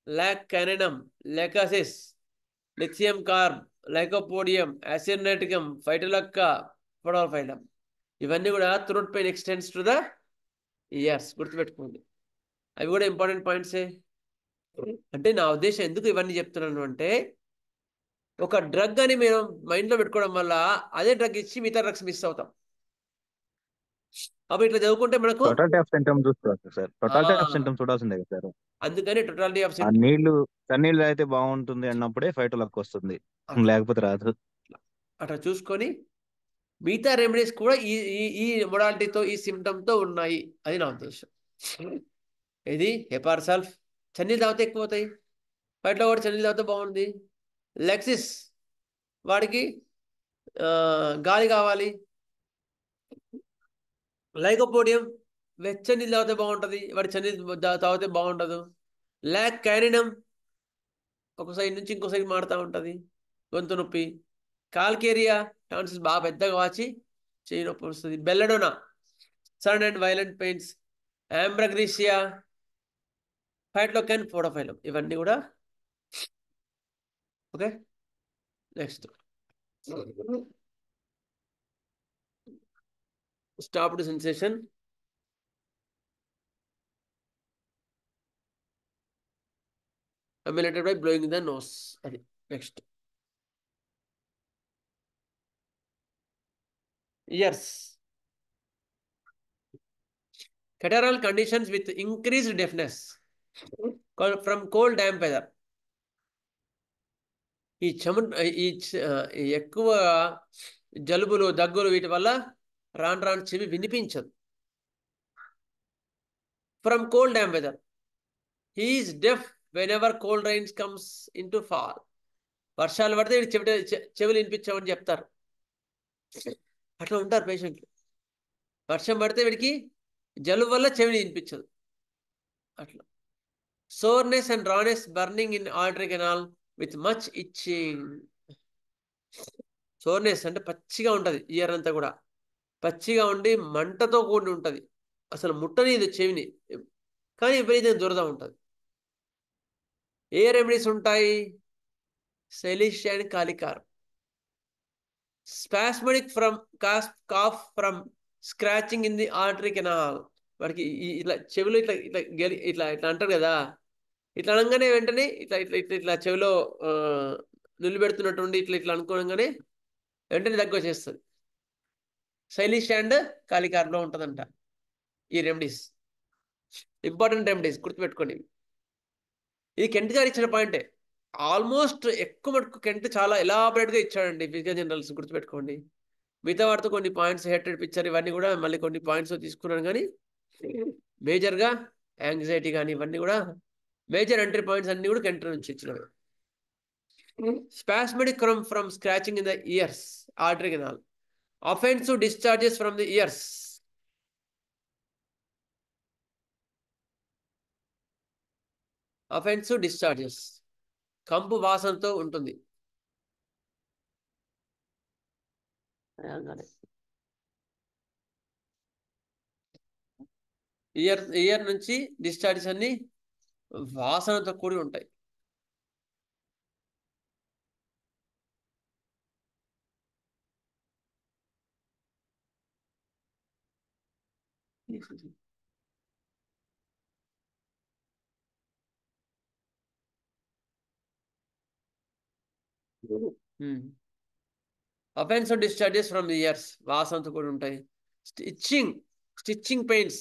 lac caninum, lachesis, lithium carb, lycopodium, acid nitricum, phytolacca, podophyllum ఇవన్నీ కూడా throat pain extends to the ears. గుర్తుపెట్టుకోండి, అవి కూడా ఇంపార్టెంట్ పాయింట్సే. అంటే నా ఉద్దేశం ఎందుకు ఇవన్నీ చెప్తున్నాను అంటే ఒక డ్రగ్ అని మేము మైండ్లో పెట్టుకోవడం వల్ల అదే డ్రగ్ ఇచ్చి మిగతా డ్రగ్స్ మిస్ అవుతాం. అప్పుడు ఇట్లా చదువుకుంటే మనకు టోటాలిటీ ఆఫ్ సింటమ్స్ చూసుకోవచ్చు సార్. టోటాలిటీ ఆఫ్ సింటమ్స్ చూడాల్సిందే కదా సార్. అందుకని టోటాలిటీ ఆఫ్ చన్నీళ్ళు అయితే బాగుంటుంది అన్నప్పుడే ఫైటోలక్క వస్తుంది, లేకపోతే రాదు. అట్లా చూసుకొని మిగతా రెమెడీస్ కూడా ఈ ఈ మొడాలిటీతో ఈ సిమ్టమ్తో ఉన్నాయి, అది నా ఉద్దేశం. ఇది హెపార్సల్ఫ్ చన్నీళ్ళు తాగితే ఎక్కువ అవుతాయి, బయటలో కూడా చన్నీళ్ళు తాగితే బాగుంది. లెక్సిస్ వాడికి గాలి కావాలి. లైకోపోడియం వెచ్చనీళ్ళు తాగితే బాగుంటుంది, వాడి చన్నీళ్ళు తాగితే బాగుండదు. లాక్ కైనినం ఒక సైడ్ నుంచి ఇంకో సైడ్ మారుతూ ఉంటుంది, గొంతు నొప్పి. కాల్కేరియా టాన్సిల్స్ బాగా పెద్దగా వాచి చేయి నొప్పి వస్తుంది. Belladonna sudden and violent pains. Ambra grisea, phytolacca, podophyllum ఇవన్నీ కూడా. Okay, next stopped sensation, ameliorated by blowing the nose. అది next. Ears catarrhal conditions with increased deafness from cold damp weather. ఈ ఎక్కువ జలుబులు దగ్గులు వీటి వల్ల రాను చెవి వినిపించదు. From cold damp weather. He is deaf whenever cold rains comes in to fall. వర్షాలు పడితే చెవులు వినిపించమని చెప్తారు. అట్లా ఉంటారు పేషెంట్లు. వర్షం పడితే వీడికి జలుబు వల్ల చెవిని వినిపించదు. అట్లా. Soreness and రానెస్, burning in artery canal with much itching. Soreness అంటే పచ్చిగా ఉంటుంది, ఇయర్ అంతా కూడా పచ్చిగా ఉండి మంటతో కూడి ఉంటుంది, అసలు ముట్టనీదు చెవిని, కానీ విపరీతంగా దురద ఉంటుంది. ఏ రెమెడీస్ ఉంటాయి? Silicea and kali carb. Spasmodic from cough from scratching in the artery canal. వాడికి ఇట్లా చెవిలో ఇట్లా ఇట్లా ఇట్లా ఇట్లా అంటారు కదా, ఇట్లా అనగానే వెంటనే ఇట్లా ఇట్లా ఇట్లా ఇట్లా చెవిలో నిలబెడుతున్నట్టుండి ఇట్లా ఇట్లా అనుకోగానే వెంటనే దగ్గు వచ్చేస్తుంది. శైలిష్ అండ్ కాలికార్లో ఉంటుందంట ఈ రెమెడీస్. ఇంపార్టెంట్ రెమెడీస్ గుర్తుపెట్టుకోండి. ఇది కెంట్ గారు ఇచ్చిన పాయింటే. ఆల్మోస్ట్ ఎక్కువ మటుకు కెంట్ చాలా ఎలాబరేట్గా ఇచ్చాడండి ఫిజికల్ జనరల్స్, గుర్తుపెట్టుకోండి. మిగతా వాటితో కొన్ని పాయింట్స్, హెడ్ పిక్చర్ ఇవన్నీ కూడా మళ్ళీ కొన్ని పాయింట్స్ తీసుకున్నాను, కానీ మేజర్గా యాంగ్జైటీ కానీ ఇవన్నీ కూడా మేజర్ ఎంట్రీ పాయింట్స్ అన్ని కూడా కెంట్ నుంచి ఇచ్చినవి. Spasmodic from scratching in the years, artery canal. offensive discharges from the ears. offensive discharges కంపు వాసనతో ఉంటుంది. ఇయర్ నుంచి డిశ్చార్జెస్ అన్ని వాసనతో కూడి ఉంటాయి. Offence discharges from the ears, వాసనతో కూడా ఉంటాయి. స్టిచ్చింగ్ పెయిన్స్,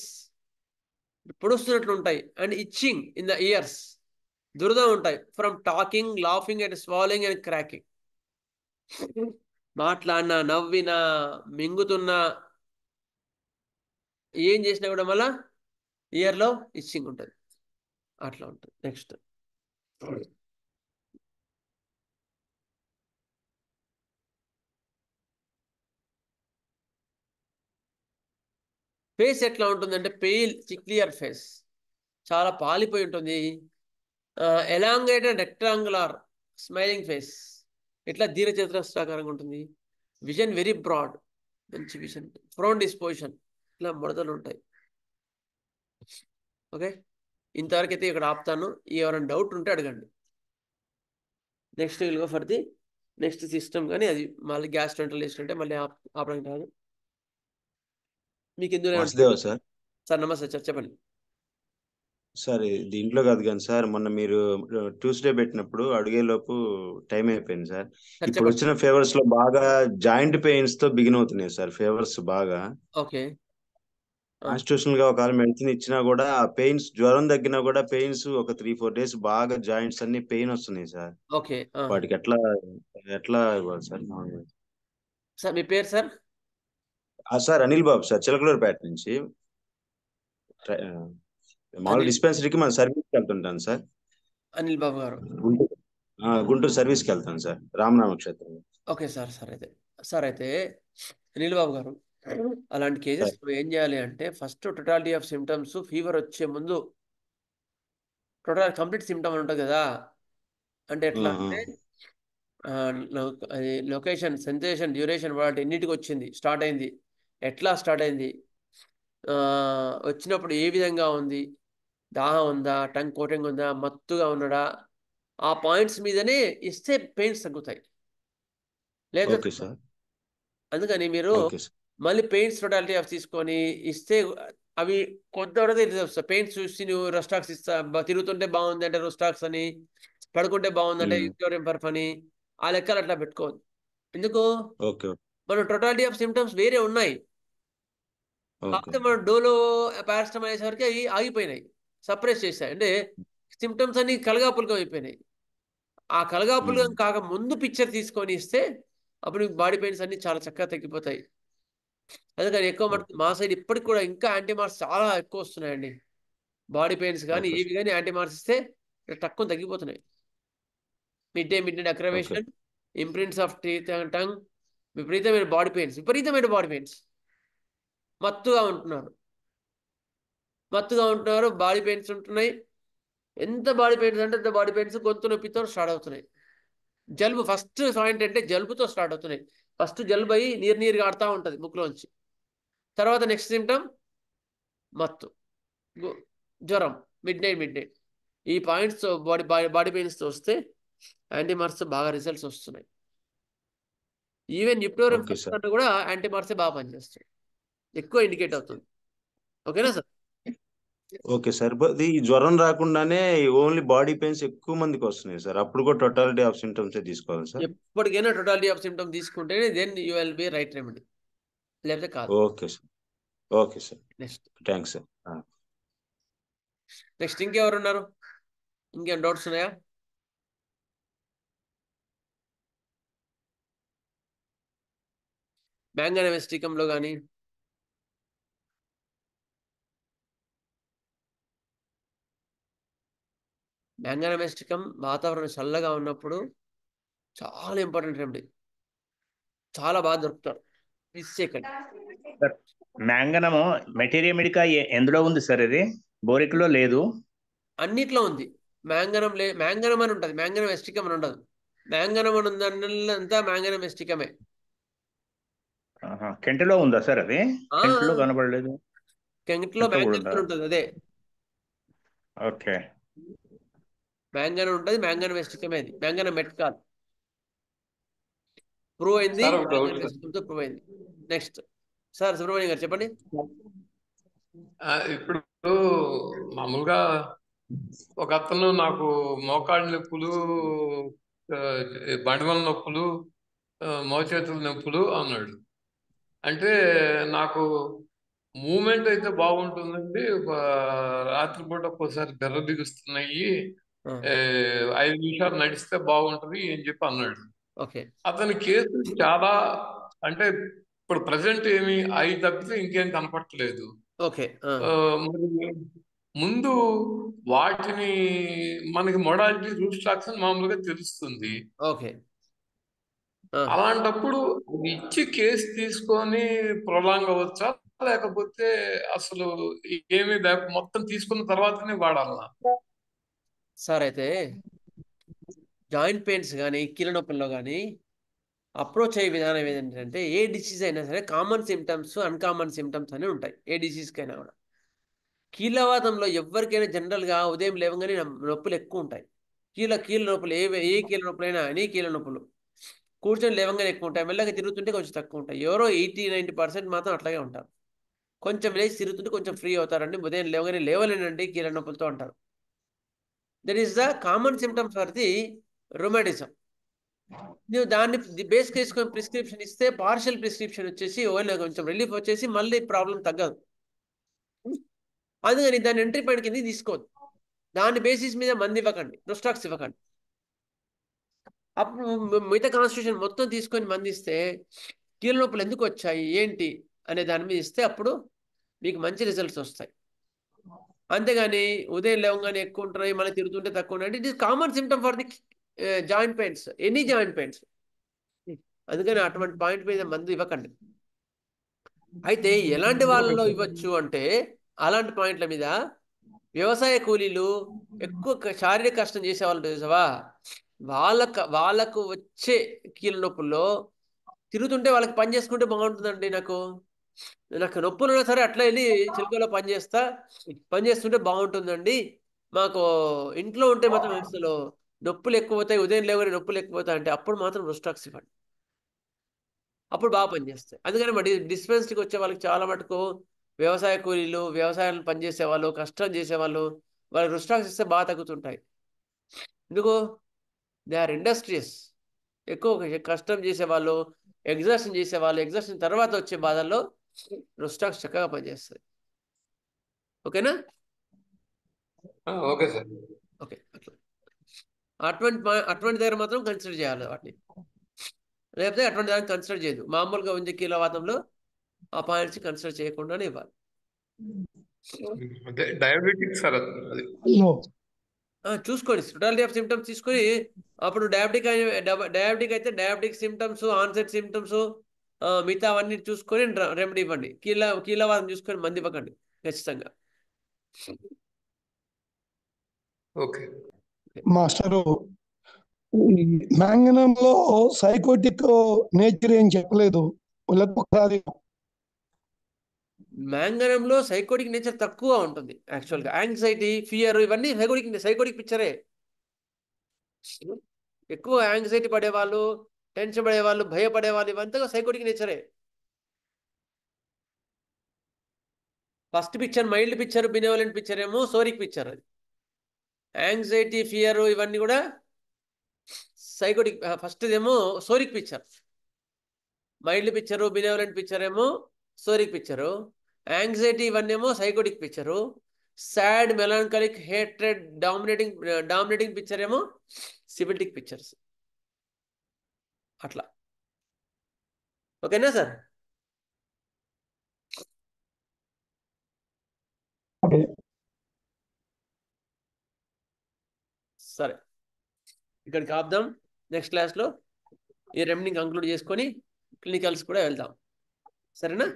పొడుస్తున్నట్లు ఉంటాయి. And itching in the ears, దురద ఉంటాయి. From talking, laughing and swallowing and cracking, మాట్లాడినా, నవ్వినా, మింగుతున్నా, ఏం చేసినా కూడా మళ్ళా ఇయర్లో ఇచ్చింగ్ ఉంటుంది. అట్లా ఉంటుంది. నెక్స్ట్ ఫేస్ ఎట్లా ఉంటుందంటే పేల్ క్లియర్ ఫేస్, చాలా పాలిపోయి ఉంటుంది. ఎలాంగేటెడ్ రెక్టాంగులర్ స్మైలింగ్ ఫేస్, ఇట్లా దీర్ఘచతురస్రాకారంగా ఉంటుంది. విజన్ వెరీ బ్రాడ్, మంచి విజన్. ప్రోన్ డిస్పోజిషన్, ఇట్లా ముడతలు ఉంటాయి. ఓకే, ఇంతవరకు అయితే ఇక్కడ ఆపుతాను. ఎవరైనా డౌట్ ఉంటే అడగండి. Next will go for the next system, కానీ అది మళ్ళీ గ్యాస్ట్రోఎంటరాలజిస్ట్ అంటే మళ్ళీ ఆపడం కాదు. మీకు ఎందులో వాసుదేవ సార్. సార్ నమస్తే సార్, చెప్పండి. సార్ దీంట్లో కాదు కానీ సార్, మొన్న మీరు ట్యూస్డే పెట్టినప్పుడు అడిగేలోపు టైం అయిపోయింది సార్. సార్ ఇప్పుడు చెప్పండి. వచ్చిన ఫేవర్స్ లో బాగా జాయింట్ పెయిన్స్ తో బిగిన్ అవుతున్నాయి సార్ ఫేవర్స్ బాగా. ఓకే, కాన్స్టిట్యూషనల్ గా ఒకవేళ మెడిసిన్ ఇచ్చినా కూడా ఆ పెయిన్స్, జ్వరం తగ్గినా కూడా పెయిన్స్ ఒక 3-4 days బాగా జాయింట్స్ అన్ని పెయిన్ వస్తున్నాయి సార్. ఓకే. వాటికి ఎట్లా ఎట్లా ఇవ్వాలి సార్? సార్ మీ పేరు సార్? సార్ అనిల్ బాబు సార్, చిలకలూరుపేట నుంచి. మామూలు డిస్పెన్సరీకి మన సర్వీస్కి వెళ్తుంటాను సార్. అనిల్ బాబు గారు గుంటూరు సర్వీస్కి వెళ్తాను సార్, రామనామ క్షేత్రం. ఓకే సార్ అయితే అనిల్ బాబు గారు, అలాంటి కేసెస్ ఏం చేయాలి అంటే, first totality of symptoms, fever వచ్చే ముందు టోటల్ కంప్లీట్ సిమ్టమ్ ఉంటుంది కదా, అంటే ఎట్లా అంటే అది లొకేషన్, సెన్సేషన్, డ్యూరేషన్, వాటి ఎన్నిటికి వచ్చింది, స్టార్ట్ అయింది, ఎట్లా స్టార్ట్ అయింది, వచ్చినప్పుడు ఏ విధంగా ఉంది, దాహం ఉందా, టంగ్ కోటింగ్ ఉందా, మత్తుగా ఉన్నాడా, ఆ పాయింట్స్ మీదనే ఇస్తే పెయిన్స్ తగ్గుతాయి. లేదా అందుకని మీరు మళ్ళీ పెయిన్స్ టోటాలిటీ ఆఫ్ తీసుకొని ఇస్తే అవి కొంతవరకు తెలుస్తాయి. పెయిన్స్ చూసి నువ్వు రోస్టాక్స్ ఇస్తా, తిరుగుతుంటే బాగుంది అంటే రోస్టాక్స్ అని, పడుకుంటే బాగుంది అంటే యూక్టోరియం పర్ఫ్ అని, ఆ లెక్కలు అట్లా పెట్టుకోవద్దు. ఎందుకు, మన టోటాలిటీ ఆఫ్ సిమ్టమ్స్ వేరే ఉన్నాయి. కాకపోతే మనం డోలో పారాసిటమాల్ అయ్యేసరికి అవి ఆగిపోయినాయి, సప్రెస్ చేశాయి. అంటే సిమ్టమ్స్ అన్ని కలగాపులగం అయిపోయినాయి. ఆ కలగాపులగం కాక ముందు పిక్చర్ తీసుకొని ఇస్తే అప్పుడు బాడీ పెయిన్స్ అన్ని చాలా చక్కగా తగ్గిపోతాయి. అందుకని ఎక్కువ మటుకు మా సైడ్ ఇప్పటికి కూడా ఇంకా యాంటీమార్స్ చాలా ఎక్కువ వస్తున్నాయండి. బాడీ పెయిన్స్ కానీ ఏవి కానీ యాంటీమార్స్ ఇస్తే తక్కువ తగ్గిపోతున్నాయి. Mid day aggravation, imprints of teeth and tongue, విపరీతమైన బాడీ పెయిన్స్, మత్తుగా ఉంటున్నారు, బాడీ పెయిన్స్ ఉంటున్నాయి. ఎంత బాడీ పెయిన్స్ అంటే అంత బాడీ పెయిన్స్, గొంతు నొప్పితో స్టార్ట్ అవుతున్నాయి. జలుబు ఫస్ట్ పాయింట్ అంటే జలుబుతో స్టార్ట్ అవుతున్నాయి. ఫస్ట్ జలుబు అయ్యి నీరుగా ఆడుతూ ఉంటుంది ముక్కులోంచి. తర్వాత నెక్స్ట్ సిమ్టమ్ మత్తు, జ్వరం, మిడ్ నైట్. ఈ పాయింట్స్ బాడీ పెయిన్స్తో వస్తే యాంటీమార్స్ బాగా రిజల్ట్స్ వస్తున్నాయి. ఈవెన్ న్యూక్టోరియం కూడా యాంటీమార్సే బాగా పనిచేస్తాయి, ఎక్కువ ఇండికేట్ అవుతుంది. ఓకేనా సార్? Okay sir. ఈ జ్వరం రాకుండానే ఓన్లీ బాడీ పెయిన్స్ ఎక్కువ మందికి వస్తున్నాయి సార్, అప్పుడు కూడా టోటాలిటీ ఆఫ్ సిమ్టమ్స్ తీసుకోవాలి సార్? ఎప్పటికైనా టోటాలిటీ ఆఫ్ సిమ్టమ్ తీసుకుంటేనే then you will be right remedy, లేకపోతే కాదు. Okay sir. Thanks sir. Next ఇంకెవరు ఉన్నారు? ఇంకేం డౌట్స్ ఉన్నాయా? మ్యాంగనమెస్టికంలో కానీ మ్యాంగనమెస్టికం వాతావరణం చల్లగా ఉన్నప్పుడు చాలా ఇంపార్టెంట్ రెమెడీ, చాలా బాగా దొరుకుతారు. మ్యాంగనము మెటీరియల్ మెడికా ఎందులో ఉంది సార్? ఇది బోరిక్లో లేదు, అన్నిట్లో ఉంది. మ్యాంగనం అని ఉంటుంది, మ్యాంగనమెస్టికం అని ఉండదు. మ్యాంగనం అని ఉందంతా మ్యాంగనమెస్టికమే. కెంట్లో ఉందా సార్? అది కెంట్లో కనబడలేదు. కెంట్లో మ్యాంగనం ఉంటుంది, అదే. ఓకే, మ్యాంగనం ఉంటుంది, మ్యాంగనమెస్టికమే. అది మ్యాంగనం మెట్ కాదు. ప్రూవ్ అయింది, ప్రూవ్ అయింది. నెక్స్ట్ సార్ సుబ్రహ్మణ్యం గారు చెప్పండి. ఇప్పుడు మామూలుగా ఒక అతను నాకు మోకాళ్ళ నొప్పులు బండిమల నొప్పులు, మోచేతుల నొప్పులు అన్నాడు. అంటే నాకు మూమెంట్ అయితే బాగుంటుందండి, రాత్రిపూట ఒక్కోసారి బెర్ర బిగుస్తున్నాయి, 5 నిమిషాలు నడిస్తే బాగుంటది అని చెప్పి అన్నాడు. ఓకే అతని కేసు చాలా, అంటే ఇప్పుడు ప్రజెంట్ ఏమి అవి తప్పితే ఇంకేం కనపడట్లేదు. ఓకే మరి ముందు వాటిని మనకి మొడాలిటీ రూస్టాక్స్ మామూలుగా తెలుస్తుంది. ఓకే అలాంటప్పుడు అది ఇచ్చి కేసు తీసుకొని ప్రొలాంగ్ అవ్వచ్చా, లేకపోతే అసలు ఏమి మొత్తం తీసుకున్న తర్వాతనే వాడాలా? సార్ అయితే జాయింట్ పెయిన్స్ కానీ కీళ్ళ నొప్పుల్లో కానీ అప్రోచ్ అయ్యే విధానం ఏంటంటే ఏ డిసీజ్ అయినా సరే కామన్ సిమ్టమ్స్ అన్కామన్ సిమ్టమ్స్ అని ఉంటాయి ఏ డిసీజ్కైనా కూడా. కీళ్ళవాతంలో ఎవరికైనా జనరల్గా ఉదయం లేవగానే నొప్పులు ఎక్కువ ఉంటాయి. కీళ్ళ నొప్పులు ఏ కీళ్ళ నొప్పులైనా అని కీళ్ళ నొప్పులు కూర్చొని లేవగానే ఎక్కువ ఉంటాయి, మెల్లగా తిరుగుతుంటే కొంచెం తక్కువ ఉంటాయి. ఎవరో 80-90% మాత్రం అట్లాగే ఉంటారు. కొంచెం లేచి తిరుగుతుంటే కొంచెం ఫ్రీ అవుతారండి, ఉదయం లేవగానే లేవలేనండి కీళ్ళ నొప్పులతో అంటారు. That is the common symptoms for the rheumatism. నువ్వు దాన్ని బేస్ చేసుకొని ప్రిస్క్రిప్షన్ ఇస్తే పార్షియల్ ప్రిస్క్రిప్షన్ వచ్చేసి కొంచెం రిలీఫ్ వచ్చేసి మళ్ళీ ప్రాబ్లం తగ్గదు. అందుకని దాన్ని ఎంట్రీ పాయింట్ కింద తీసుకోవద్దు. దాని బేసిస్ మీద మంది ఇవ్వకండి, రూస్టాక్స్ ఇవ్వకండి. అప్పుడు మిగతా కాన్స్టిట్యూషన్ మొత్తం తీసుకొని మంది ఇస్తే కీళ్ళ నొప్పులు ఎందుకు వచ్చాయి ఏంటి అనే దాని మీద ఇస్తే అప్పుడు మీకు మంచి రిజల్ట్స్ వస్తాయి. అంతేగాని ఉదయం లేవగానే ఎక్కువ ఉంటాయి మళ్ళీ తిరుగుతుంటే తక్కువ ఉంటాయి. It is common symptom for the joint pains, any joint pains. అందుకని అటువంటి పాయింట్ మీద మందు ఇవ్వకండి. అయితే ఎలాంటి వాళ్ళలో ఇవ్వచ్చు అంటే అలాంటి పాయింట్ల మీద వ్యవసాయ కూలీలు, ఎక్కువ శారీరక కష్టం చేసే వాళ్ళు చూసావా, వాళ్ళకు వచ్చే కీళ్ళ నొప్పుల్లో తిరుగుతుంటే వాళ్ళకి పని చేసుకుంటే బాగుంటుందండి. నాకు నొప్పులు ఉన్నా సరే అట్లా వెళ్ళి చిలుకలో పని చేస్తుంటే బాగుంటుందండి. మాకు ఇంట్లో ఉంటే మాత్రం అసలు నొప్పులు ఎక్కువ అవుతాయి, ఉదయం లేవని నొప్పులు ఎక్కువ అవుతాయి అంటే అప్పుడు మాత్రం రూస్టాక్స్ ఇవ్వండి, అప్పుడు బాగా పనిచేస్తాయి. అందుకని మరి డిస్పెన్సరీకి వచ్చే వాళ్ళకి చాలా మటుకు వ్యవసాయ కూలీలు, వ్యవసాయాలను పనిచేసే వాళ్ళు, కష్టం చేసేవాళ్ళు, వాళ్ళకి రూస్టాక్స్ ఇస్తే బాగా తగ్గుతుంటాయి. ఎందుకు? They are industrious. ఎక్కువ కష్టం చేసేవాళ్ళు, ఎగ్జాషన్ చేసేవాళ్ళు, ఎగ్జాషన్ తర్వాత వచ్చే బాధల్లో రూస్టాక్స్ చక్కగా పనిచేస్తాయి. ఓకేనా? Okay sir. ఓకే, అట్లా అటువంటి దగ్గర మాత్రం కన్సిడర్ చేయాలి వాటిని, లేకపోతే అటువంటి దాన్ని కన్సిడర్ చేయదు. మామూలుగా ఉండే కీలవాతంలో ఆ పాయింట్స్ కన్సిడర్ చేయకుండానే ఇవ్వాలి. డయాబెటిక్ సార్ అది చూసుకోండి, టోటాలిటీ ఆఫ్ సిమ్టమ్స్ తీసుకొని అప్పుడు డయాబెటిక్ అయితే డయాబెటిక్ సిమ్టమ్స్, ఆన్సెట్ సిమ్టమ్స్, మిగతా అవన్నీ చూసుకొని రెమెడీ ఇవ్వండి. కీలవాతం చూసుకొని మంది ఇవ్వకండి ఖచ్చితంగా. ఓకే మాస్టరు, మ్యాంగనంలో సైకోటిక్ నేచర్ ఏం చెప్పలేదు. మ్యాంగనంలో సైకోటిక్ నేచర్ తక్కువ ఉంటుంది. యాక్చువల్గా యాంగ్జైటీ, ఫియర్ ఇవన్నీ సైకోటిక్ పిక్చరే. ఎక్కువ యాంగ్జైటీ పడేవాళ్ళు, టెన్షన్ పడేవాళ్ళు, భయపడేవాళ్ళు ఇవంతా సైకోటిక్ నేచరే. First picture mild picture, benevolent picture ఏమో సోరిక్ పిక్చర్. అది యాంగ్జైటీ, ఫియర్ ఇవన్నీ కూడా సైకోటిక్. ఫస్ట్ ఏమో psoric picture, mild picture, benevolent picture ఏమో సోరిక్ పిక్చరు, యాంగ్జైటీ ఇవన్నీ ఏమో sycotic picture, sad, melancholic, hatred, dominating picture ఏమో సిబిలిటిక్ పిక్చర్స్. అట్లా. ఓకేనా సార్? సరే, ఇక్కడికి ఆపుదాం. నెక్స్ట్ క్లాస్లో ఈ రెమెడీని కంక్లూడ్ చేసుకొని క్లినికల్స్ కూడా వెళ్దాం. సరేనా?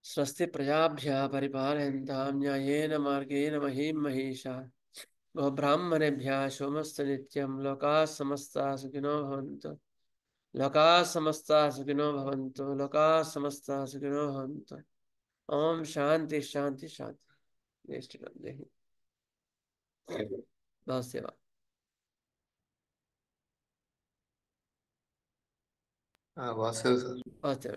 స్వస్తి ప్రజాభ్యः పరిపాలయంతాం న్యాయేన మార్గేణ మహీం మహీషా గోబ్రాహ్మణేభ్యः శుభమస్తు నిత్యం. లోకాः సమస్తాः సుఖినో భవంతు. లోకాः సమస్తాः సుఖినో భవంతు. లోకాः సమస్తాः సుఖినో భవంతు. ఓం శాంతి శాంతి శాంతి. నమస్తే. వాసు సార్. నమస్తే.